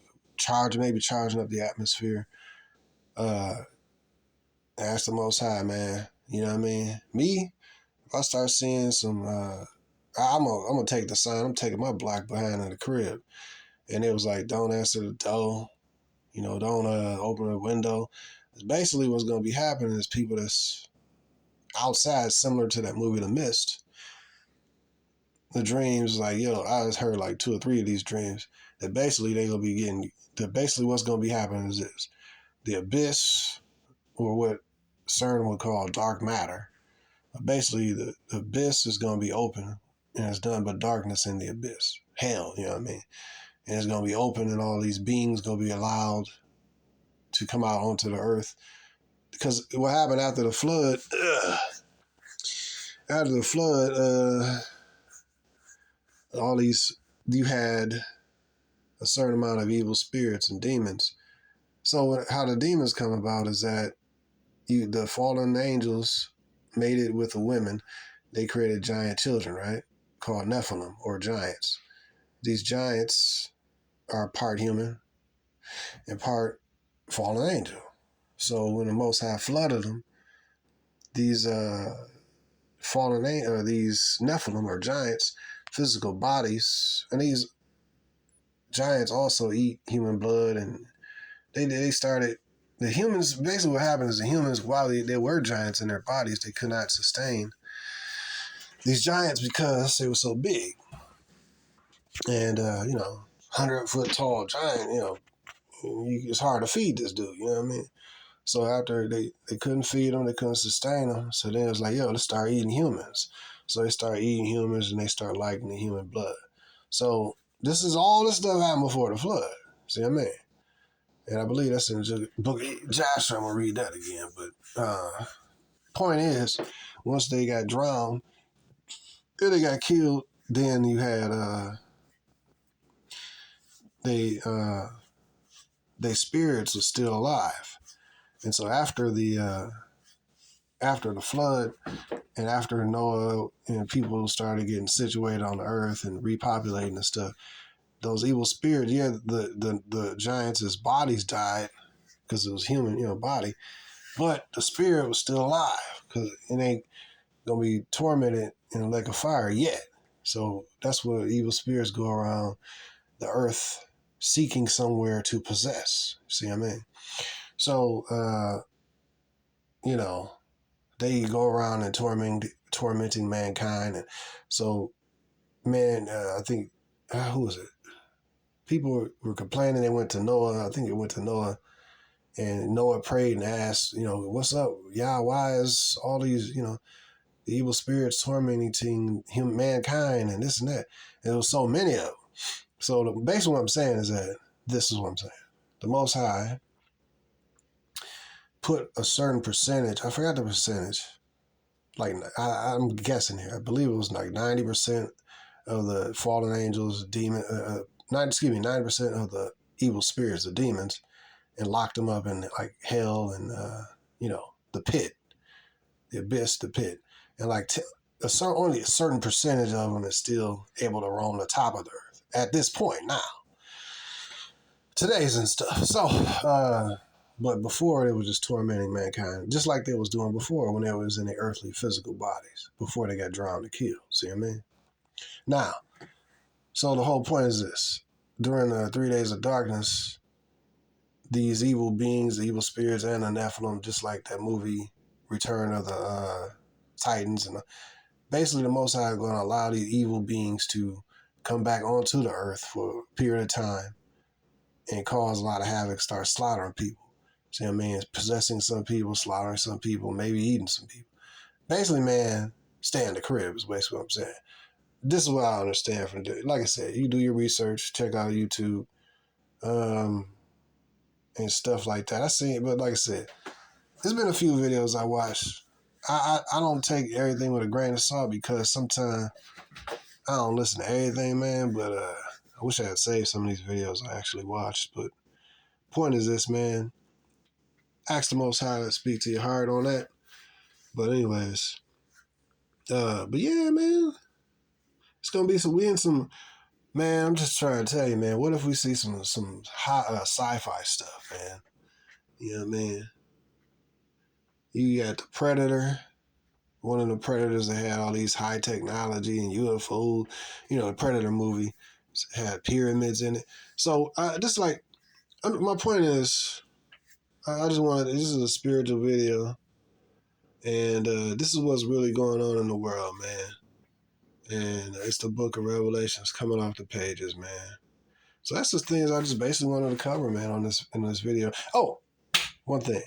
maybe charging up the atmosphere. Ask the Most High, man. You know what I mean? Me, if I start seeing some, I'm gonna take the sign. I'm taking my black behind in the crib, and it was like, don't answer the door. Don't open the window. Basically, what's gonna be happening is people that's outside, similar to that movie The Mist. The dreams, like, I just heard like 2 or 3 of these dreams that basically they gonna be getting. That basically what's gonna be happening is this: the abyss, or what CERN would call dark matter. Basically, the abyss is gonna be open, and it's done but darkness in the abyss. Hell, you know what I mean? And it's gonna be open, and all these beings gonna be allowed to come out onto the earth. Because what happened after the flood? After the flood, you had a certain amount of evil spirits and demons. So how the demons come about is that the fallen angels made it with the women. They created giant children, right? Called Nephilim, or giants. These giants are part human and part fallen angel. So when the Most High flooded them, these these Nephilim, or giants, physical bodies, and these giants also eat human blood, and they started, the humans, basically what happened is the humans, while they were giants in their bodies, they could not sustain these giants because they were so big. And 100-foot tall giant, it's hard to feed this dude, you know what I mean? So after they couldn't feed them, they couldn't sustain them, so then it was like, let's start eating humans. So they start eating humans, and they start liking the human blood. So this stuff happened before the flood. See what I mean? And I believe that's in the book of Joshua. I'm going to read that again. But point is, once they got drowned, then they got killed, then you had their spirits were still alive. And so after the flood, and after Noah and people started getting situated on the earth and repopulating and stuff, those evil spirits, the giants' bodies died because it was human, body, but the spirit was still alive because it ain't gonna be tormented in a lake of fire yet. So that's where evil spirits go around the earth seeking somewhere to possess. See what I mean? So, they go around and tormenting mankind. And so, man, I think, who was it? People were complaining. They went to Noah. I think it went to Noah. And Noah prayed and asked, what's up? Yeah, why is all these, the evil spirits tormenting mankind and this and that? And there was so many of them. So basically what I'm saying is that this is what I'm saying. The Most High put a certain percentage, I forgot the percentage, like I'm guessing here, I believe it was like 90% of the fallen angels, 90% of the evil spirits, the demons, and locked them up in like hell and, the pit, the abyss, the pit. And like only a certain percentage of them is still able to roam the top of the earth at this point now. Today's and stuff. So, but before, it was just tormenting mankind, just like they was doing before when they was in their earthly physical bodies, before they got drowned and killed. See what I mean? Now, so the whole point is this. During the 3 days of darkness, these evil beings, the evil spirits, and the Nephilim, just like that movie Return of the Titans, and basically the Most High is going to allow these evil beings to come back onto the earth for a period of time and cause a lot of havoc, start slaughtering people. See what I mean? Possessing some people, slaughtering some people, maybe eating some people. Basically, man, stay in the crib is basically what I'm saying. This is what I understand from the, like I said, you do your research, check out YouTube, and stuff like that. I see it, but like I said, there's been a few videos I watched. I don't take everything with a grain of salt because sometimes I don't listen to everything, man, but I wish I had saved some of these videos I actually watched. But point is this, man, ask the Most High to speak to your heart on that. But anyways, but yeah, man, it's gonna be some, we in some, man, I'm just trying to tell you, man, what if we see some hot sci-fi stuff, man? You know what I mean? You got the Predator, one of the Predators that had all these high technology and UFO, you know, the Predator movie had pyramids in it. So just like, my point is, I just wanted, this is a spiritual video, and this is what's really going on in the world, man. And it's the book of Revelations coming off the pages, man. So that's the things I just basically wanted to cover, man, on this, in this video. Oh, one thing.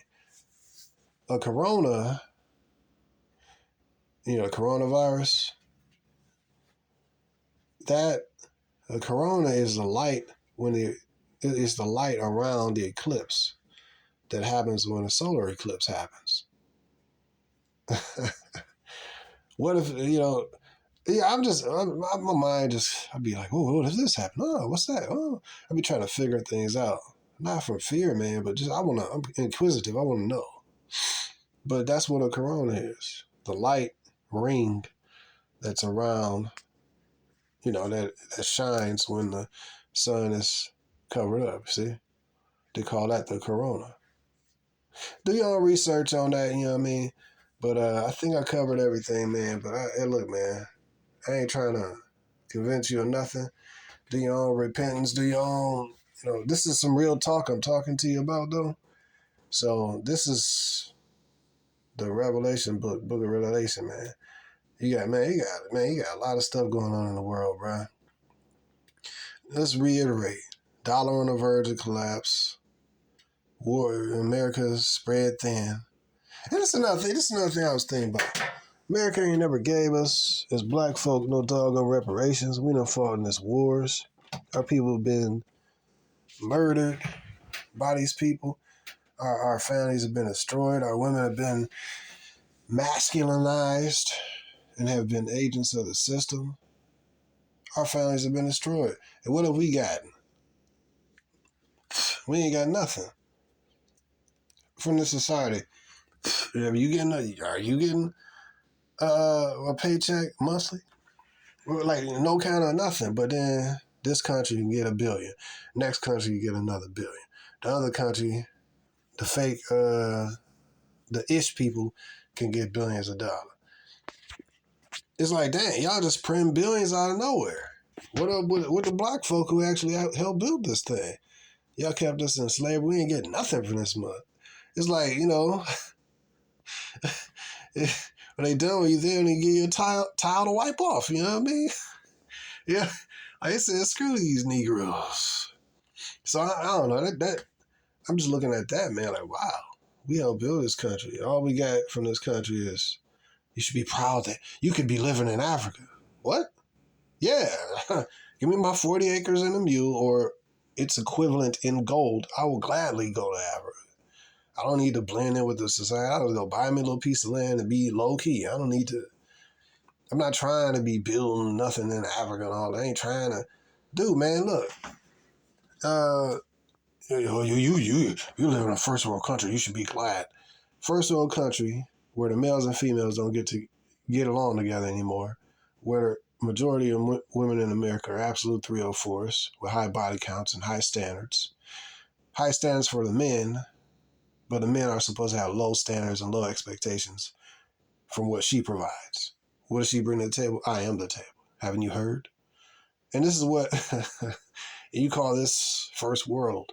A corona, you know, coronavirus, that a corona is the light it's the light around the eclipse that happens when a solar eclipse happens. What if, you know, yeah, my mind just, I'd be like, oh, what if this happened? Oh, what's that? Oh, I'd be trying to figure things out. Not from fear, man, but just, I'm inquisitive. I want to know. But that's what a corona is. The light ring that's around, you know, that shines when the sun is covered up, see? They call that the corona. Do your own research on that, you know what I mean? But I think I covered everything, man. But look, man, I ain't trying to convince you of nothing. Do your own repentance, do your own, you know, this is some real talk I'm talking to you about, though. So this is the Revelation book of Revelation, man. You got a lot of stuff going on in the world, bro. Let's reiterate. Dollar on the verge of collapse. War, America's spread thin. And this is another thing I was thinking about. America ain't never gave us, as black folk, no doggone reparations. We done fought in these wars. Our people have been murdered by these people. Our families have been destroyed. Our women have been masculinized and have been agents of the system. Our families have been destroyed. And what have we gotten? We ain't got nothing from this society. Are you getting a paycheck monthly? Like no kind of nothing. But then this country can get $1 billion. Next country you get another $1 billion. The other country, the fake, the ish people can get billions of dollars. It's like, dang, y'all just print billions out of nowhere. What up with the black folk who actually helped build this thing? Y'all kept us in slavery. We ain't getting nothing from this month. It's like, you know, when they done with you, they only give you a tile to wipe off. You know what I mean? Yeah, I said, screw these Negroes. So I don't know. That I'm just looking at that, man. Like, wow, we helped build this country. All we got from this country is you should be proud that you could be living in Africa. What? Yeah, give me my 40 acres and a mule, or its equivalent in gold. I will gladly go to Africa. I don't need to blend in with the society. I'll go buy me a little piece of land and be low key. I don't need to. I'm not trying to be building nothing in Africa and all that. I ain't trying to. Dude, man, look. You live in a first world country. You should be glad. First world country where the males and females don't get along together anymore. Where the majority of women in America are absolute 304s with high body counts and high standards. High standards for the men, but the men are supposed to have low standards and low expectations from what she provides. What does she bring to the table? I am the table. Haven't you heard? And this is what you call this first world.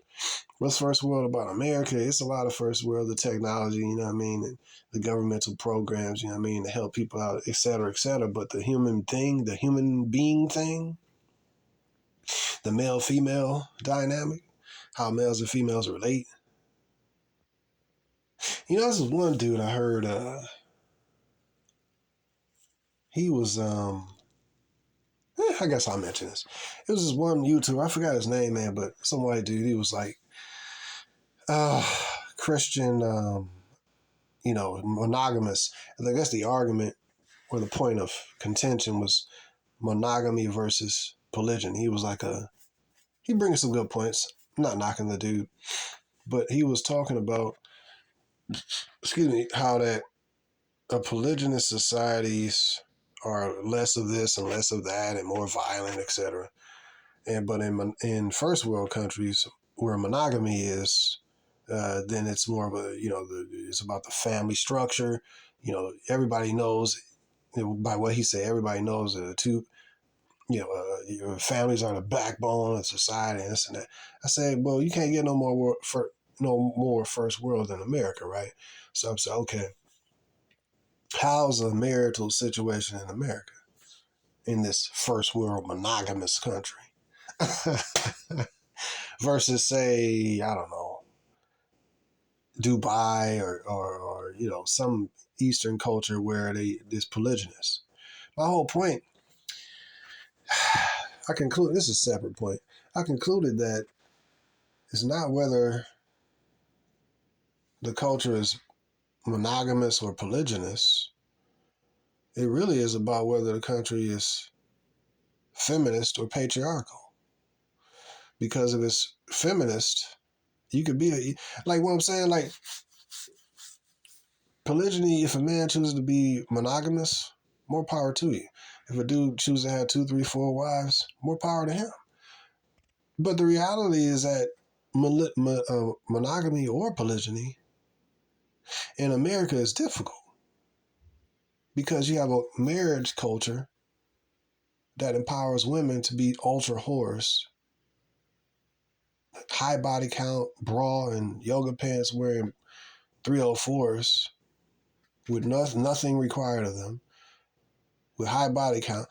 What's first world about America? It's a lot of first world, the technology, you know what I mean, and the governmental programs, you know what I mean, to help people out, et cetera, et cetera. But the human thing, the human being thing, the male-female dynamic, how males and females relate. You know, this is one dude I heard, he was, I guess I'll mention this. It was this one YouTuber, I forgot his name, man, but some white dude, he was like, Christian, monogamous. And I guess the argument or the point of contention was monogamy versus polygyny. He was like he brings some good points. I'm not knocking the dude, but he was talking about, how that polygynous societies are less of this and less of that and more violent, etc. But in first world countries where monogamy is, then it's more of a, it's about the family structure. Everybody knows, by what he said, everybody knows that the two, your families are the backbone of society and this and that. I said, well, you can't get no more first world than America, right? So I'm saying, okay, how's a marital situation in America, in this first world monogamous country, versus, say, I don't know, Dubai or some Eastern culture where this polygynous. My whole point, this is a separate point. I concluded that it's not whether the culture is monogamous or polygynous. It really is about whether the country is feminist or patriarchal. Because if it's feminist, you could be like what I'm saying, like polygyny, if a man chooses to be monogamous, more power to you. If a dude chooses to have 2, 3, 4 wives, more power to him. But the reality is that monogamy or polygyny in America is difficult because you have a marriage culture that empowers women to be ultra whores, high body count, bra and yoga pants wearing 304s with nothing required of them, with high body count.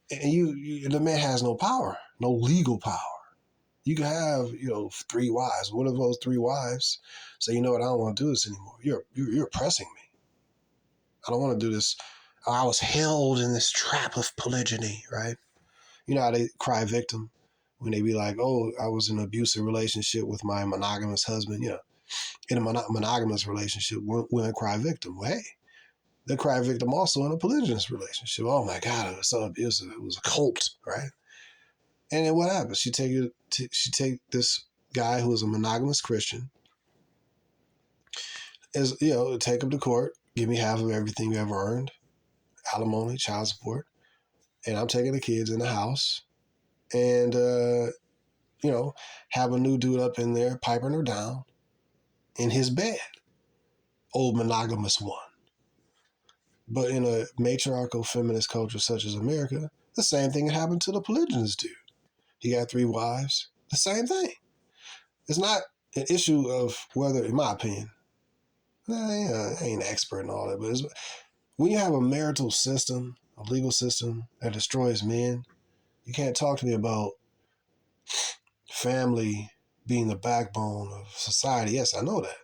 And the man has no power, no legal power. You can have, 3 wives. One of those 3 wives say, you know what, I don't want to do this anymore. You're oppressing me. I don't want to do this. I was held in this trap of polygyny, right? You know how they cry victim when they be like, oh, I was in an abusive relationship with my monogamous husband. In a monogamous relationship, women cry victim. Well, hey, they cry victim also in a polygynous relationship. Oh my God, it was so abusive. It was a cult, right? And then what happens? She take this guy who is a monogamous Christian, take him to court, give me half of everything you ever earned, alimony, child support, and I'm taking the kids in the house, and have a new dude up in there piping her down in his bed, old monogamous one. But in a matriarchal feminist culture such as America, the same thing happened to the polygynous dude. He got 3 wives. The same thing. It's not an issue of whether, in my opinion, I ain't an expert in all that, but when you have a marital system, a legal system that destroys men, you can't talk to me about family being the backbone of society. Yes, I know that.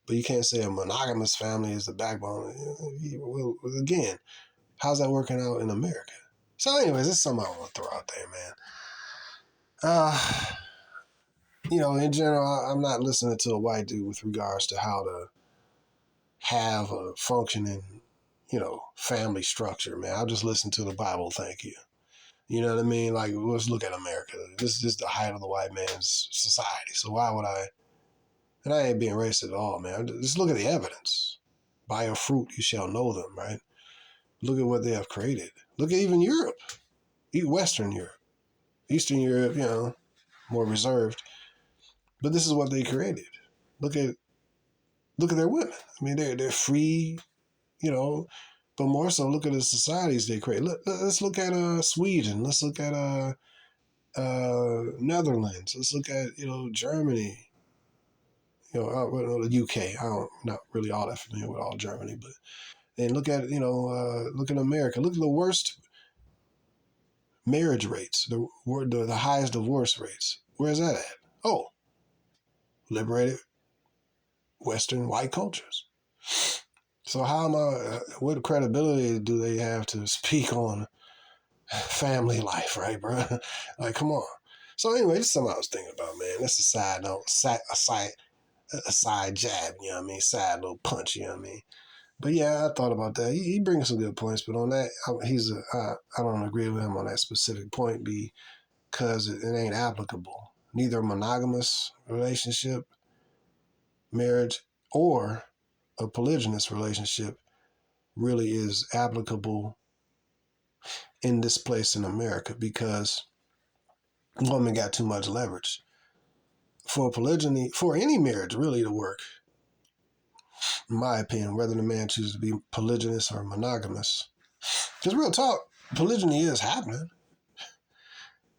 But you can't say a monogamous family is the backbone. Well, again, how's that working out in America? So anyways, this is something I want to throw out there, man. In general, I'm not listening to a white dude with regards to how to have a functioning, family structure, man. I'll just listen to the Bible, thank you. You know what I mean? Like, let's look at America. This is the height of the white man's society. So why would I? And I ain't being racist at all, man. Just look at the evidence. By your fruit, you shall know them, right? Look at what they have created. Look at even Europe. Western Europe. Eastern Europe, more reserved. But this is what they created. Look at their women. I mean, they're free, but more so look at the societies they create. Let's look at Sweden. Let's look at Netherlands. Let's look at Germany. The UK. I'm not really all that familiar with all Germany, but then look at look at America. Look at the worst marriage rates, the highest divorce rates. Where's that at? Oh, liberated Western white cultures. So how am I? What credibility do they have to speak on family life, right, bro? Like, come on. So anyway, this is something I was thinking about, man. That's a side note, a side jab, you know what I mean? Side little punch, you know what I mean? But yeah, I thought about that. He brings some good points, but on that, I don't agree with him on that specific point because it ain't applicable. Neither a monogamous relationship, marriage, or a polygynous relationship really is applicable in this place in America because women got too much leverage. For polygyny, for any marriage really to work, in my opinion, whether the man chooses to be polygynous or monogamous. Because real talk, polygyny is happening.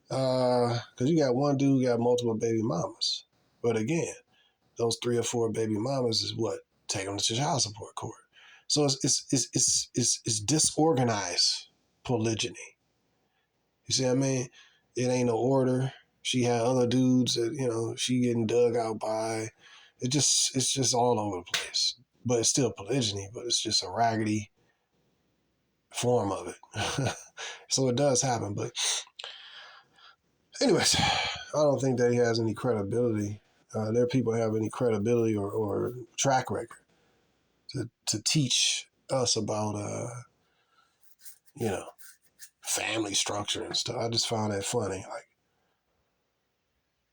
Because you got one dude who got multiple baby mamas. But again, those 3 or 4 baby mamas is what? Take them to child support court. So it's disorganized polygyny. You see what I mean? It ain't no order. She had other dudes that, she getting dug out by. It's just all over the place. But it's still polygyny, but it's just a raggedy form of it. So it does happen. But anyways, I don't think that he has any credibility. There are people who have any credibility or track record to teach us about, family structure and stuff. I just found that funny. Like,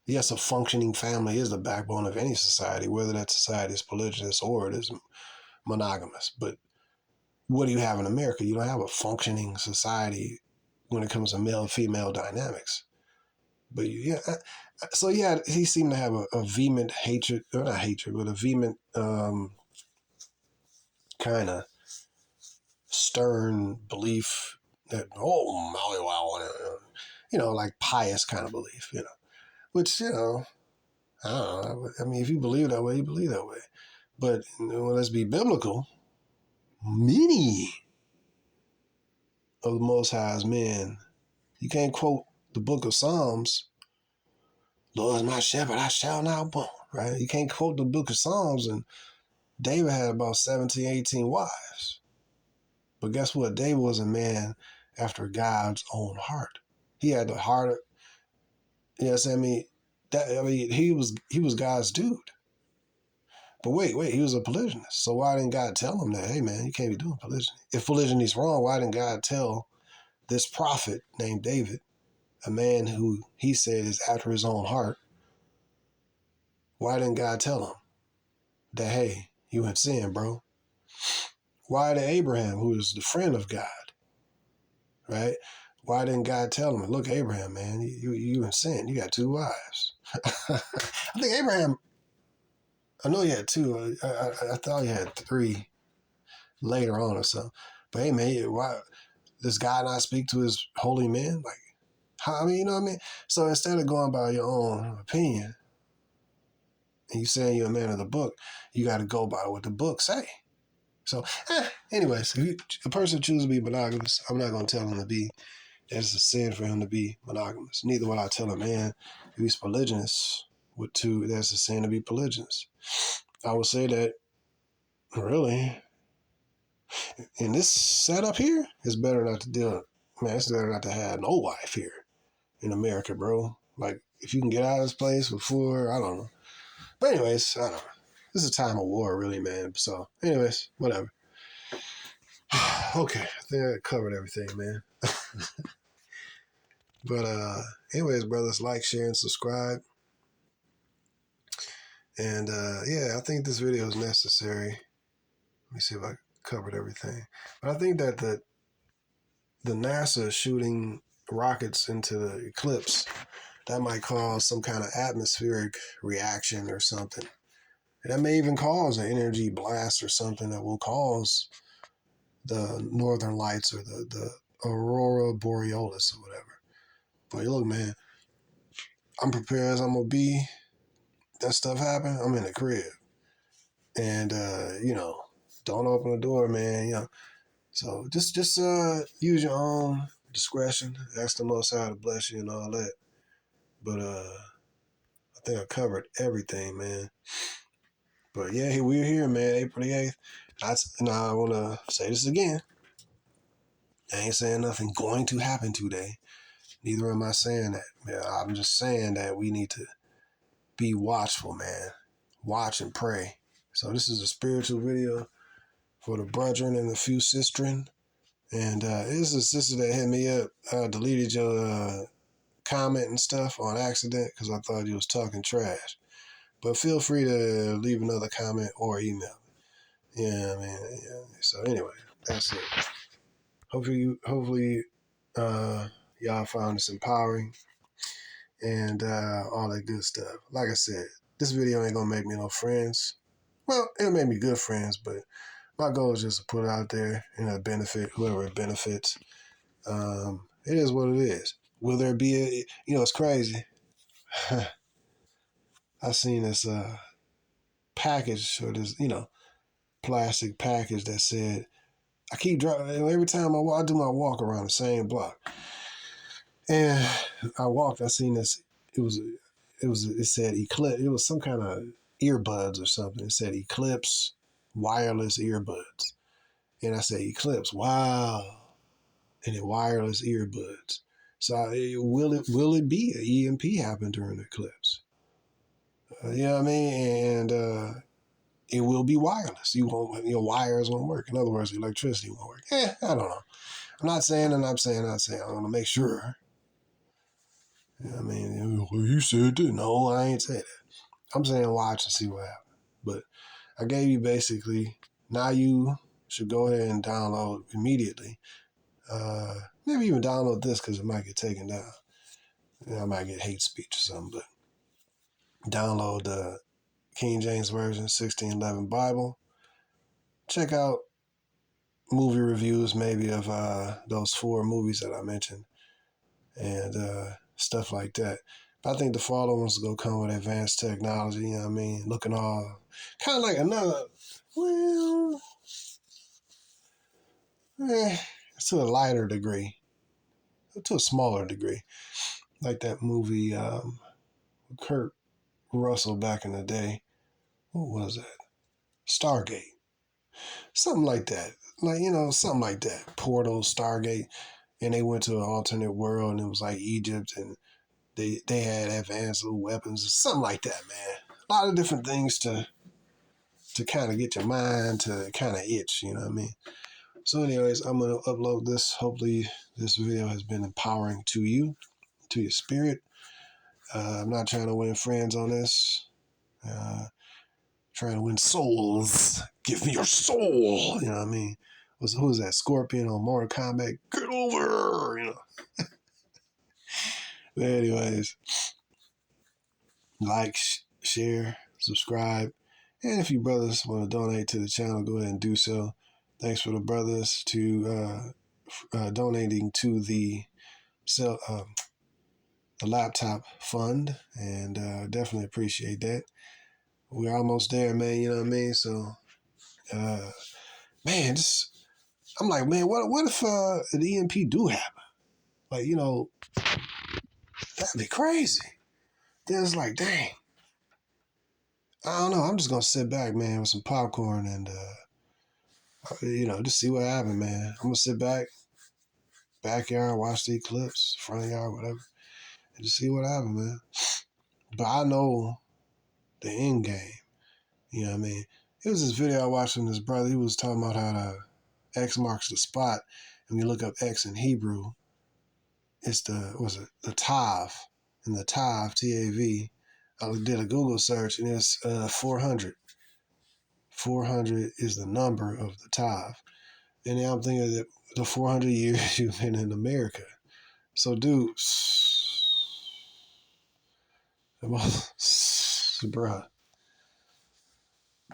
yes, a functioning family is the backbone of any society, whether that society is polygynous or it is monogamous. But what do you have in America? You don't have a functioning society when it comes to male and female dynamics. But so yeah, he seemed to have a vehement hatred, or not hatred, but a vehement kind of stern belief that, Maui Wow, like pious kind of belief, which, I don't know. I mean, if you believe that way, you believe that way. But let's be biblical. Many of the Most High's men, you can't quote the book of Psalms, Lord is my shepherd, I shall not want, right? You can't quote the book of Psalms, and David had about 17, 18 wives. But guess what? David was a man after God's own heart. He had the heart of, he was God's dude. But wait, he was a polygynist. So why didn't God tell him that, hey man, you can't be doing polygyny? If polygyny is wrong, why didn't God tell this prophet named David, a man who he said is after his own heart, why didn't God tell him that, hey, you in sin, bro? Why did Abraham, who is the friend of God, right? Why didn't God tell him, look, Abraham, man, you in sin. You got 2 wives. I think Abraham, I know he had 2. I thought he had 3 later on or something. But hey, man, why does God not speak to his holy men? Like, how, you know what I mean? So instead of going by your own opinion and you saying you're a man of the book, you got to go by what the book say. So, anyways, if a person chooses to be monogamous, I'm not going to tell him to be. It's a sin for him to be monogamous. Neither will I tell a man if he's polygynous with 2, that's a sin to be polygynous. I would say that, really, in this setup here, it's better not to it's better not to have no wife here in America, bro. Like, if you can get out of this place with 4, I don't know. But anyways, I don't know. This is a time of war, really, man. So, anyways, whatever. Okay, I think I covered everything, man. But anyways, brothers, like, share, and subscribe. And yeah, I think this video is necessary. Let me see if I covered everything. But I think that the NASA shooting rockets into the Eclipse, that might cause some kind of atmospheric reaction or something. And that may even cause an energy blast or something that will cause the northern lights or the aurora borealis or whatever. But look, man, I'm prepared as I'm going to be. That stuff happen, I'm in the crib. And, don't open the door, man. So just use your own discretion. Ask the Most High to bless you and all that. But I think I covered everything, man. But yeah, we're here, man. April the 8th. Now I want to say this again. I ain't saying nothing going to happen today. Neither am I saying that. Man, I'm just saying that we need to be watchful, man. Watch and pray. So this is a spiritual video for the brethren and the few sistren. And this is a sister that hit me up. Deleted your comment and stuff on accident because I thought you was talking trash. But feel free to leave another comment or email. Yeah, I mean, yeah. So anyway, that's it. Hopefully, y'all found this empowering and all that good stuff. Like I said, this video ain't gonna make me no friends. Well, it'll make me good friends, but my goal is just to put it out there and benefit whoever it benefits. It is what it is. Will there be it's crazy. I seen this package or this, plastic package that said, I keep driving every time I do my walk around the same block. And I walked, I seen this, it said Eclipse, it was some kind of earbuds or something. It said Eclipse wireless earbuds. And I said, Eclipse, wow. And then wireless earbuds. So will it be an EMP happen during the eclipse? You know what I mean? And it will be wireless. Your wires won't work. In other words, electricity won't work. I don't know. I'm not saying. I want to make sure. You know what I mean? You said that. No, I ain't say that. I'm saying watch and see what happens. But I gave you basically, now you should go ahead and download immediately. Maybe even download this because it might get taken down. I might get hate speech or something, but download the King James Version 1611 Bible. Check out movie reviews maybe of those 4 movies that I mentioned and stuff like that. But I think the following ones will come with advanced technology, you know what I mean? Looking all kind of like another, to a lighter degree, to a smaller degree. Like that movie, Kurt Russell back in the day. What was that? Stargate. Something like that. Something like that. Portal, Stargate. And they went to an alternate world and it was like Egypt and they had advanced little weapons. Something like that, man. A lot of different things to kind of get your mind to kind of itch, you know what I mean? So anyways, I'm going to upload this. Hopefully this video has been empowering to you, to your spirit. I'm not trying to win friends on this. Trying to win souls. Give me your soul. You know what I mean? Who was that? Scorpion on Mortal Kombat. Get over. But anyways, like, share, subscribe. And if you brothers want to donate to the channel, go ahead and do so. Thanks for the brothers to donating to the laptop fund. And definitely appreciate that. We're almost there, man. You know what I mean? So, man, I'm like, man, what if an EMP do happen? Like, that'd be crazy. Then it's like, dang. I don't know. I'm just going to sit back, man, with some popcorn and, just see what happens, man. I'm going to sit back, backyard, watch the eclipse, front yard, whatever, and just see what happens, man. But I know the end game. You know what I mean? It was this video I watched from this brother. He was talking about how the X marks the spot. And when you look up X in Hebrew, it's the Tav. And the Tav, T-A-V, I did a Google search and it's 400. 400 is the number of the Tav. And now I'm thinking that the 400 years you've been in America. So, dude, bruh.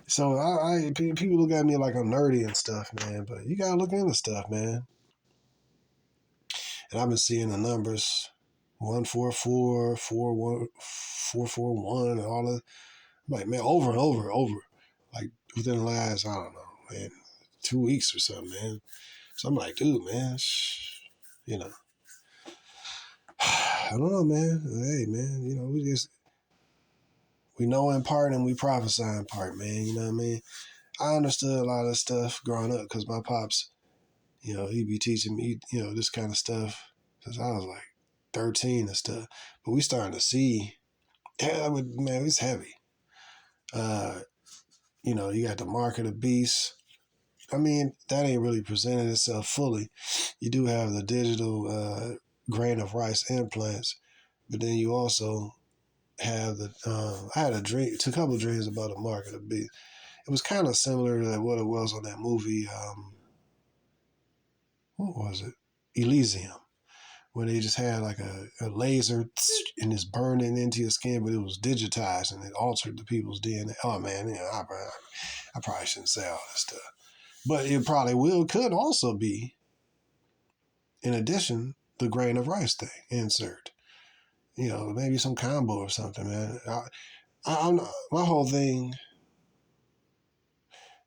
So people look at me like I'm nerdy and stuff, man. But you gotta look into stuff, man. And I've been seeing the numbers 144, 441, and all that. I'm like, man, over and over and over. Like within the last, I don't know, man, 2 weeks or something, man. So I'm like, dude, man, I don't know, man. Hey, man, you know, we know in part and we prophesy in part, man. You know what I mean? I understood a lot of stuff growing up because my pops, you know, he'd be teaching me, you know, this kind of stuff since I was like 13 and stuff. But we starting to see, yeah, man, it's heavy. Uh, you know, you got the mark of the beast. I mean, that ain't really presented itself fully. You do have the digital grain of rice implants, but then you also have the. I had a couple of dreams about the mark of the beast. It was kind of similar to what it was on that movie. What was it? Elysium, where they just had like a laser and it's burning into your skin, but it was digitized and it altered the people's DNA. Oh man, yeah, I probably shouldn't say all this stuff, but it probably could also be, in addition, the grain of rice thing insert. You know, maybe some combo or something, man. I'm my whole thing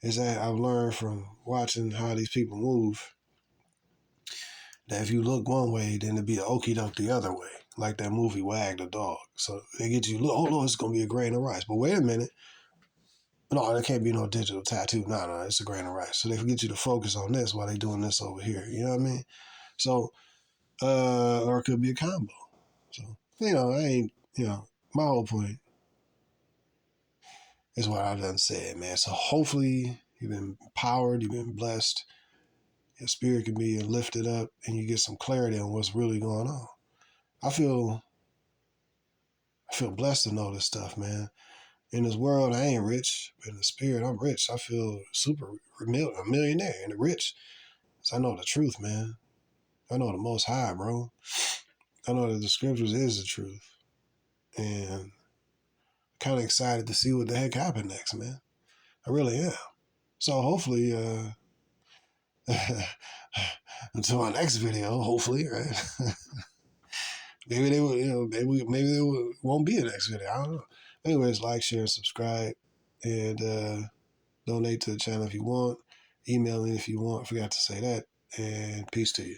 is that I've learned from watching how these people move that if you look one way, then it'd be an okie doke the other way, like that movie Wag the Dog. So they get you, look, oh, no, it's going to be a grain of rice. But wait a minute. No, there can't be no digital tattoo. No, it's a grain of rice. So they get you to focus on this while they doing this over here. You know what I mean? So, or it could be a combo. So, you know, my whole point is what I done said, man. So hopefully you've been empowered, you've been blessed, your spirit can be lifted up, and you get some clarity on what's really going on. I feel blessed to know this stuff, man. In this world, I ain't rich, but in the spirit, I'm rich. I feel a millionaire and rich. So I know the truth, man. I know the Most High, bro. I know that the scriptures is the truth. And kind of excited to see what the heck happened next, man. I really am. So hopefully, until my next video, hopefully, right? Maybe they will, you know, maybe there won't be a next video. I don't know. Anyways, like, share, and subscribe, and donate to the channel if you want. Email me if you want. Forgot to say that. And peace to you.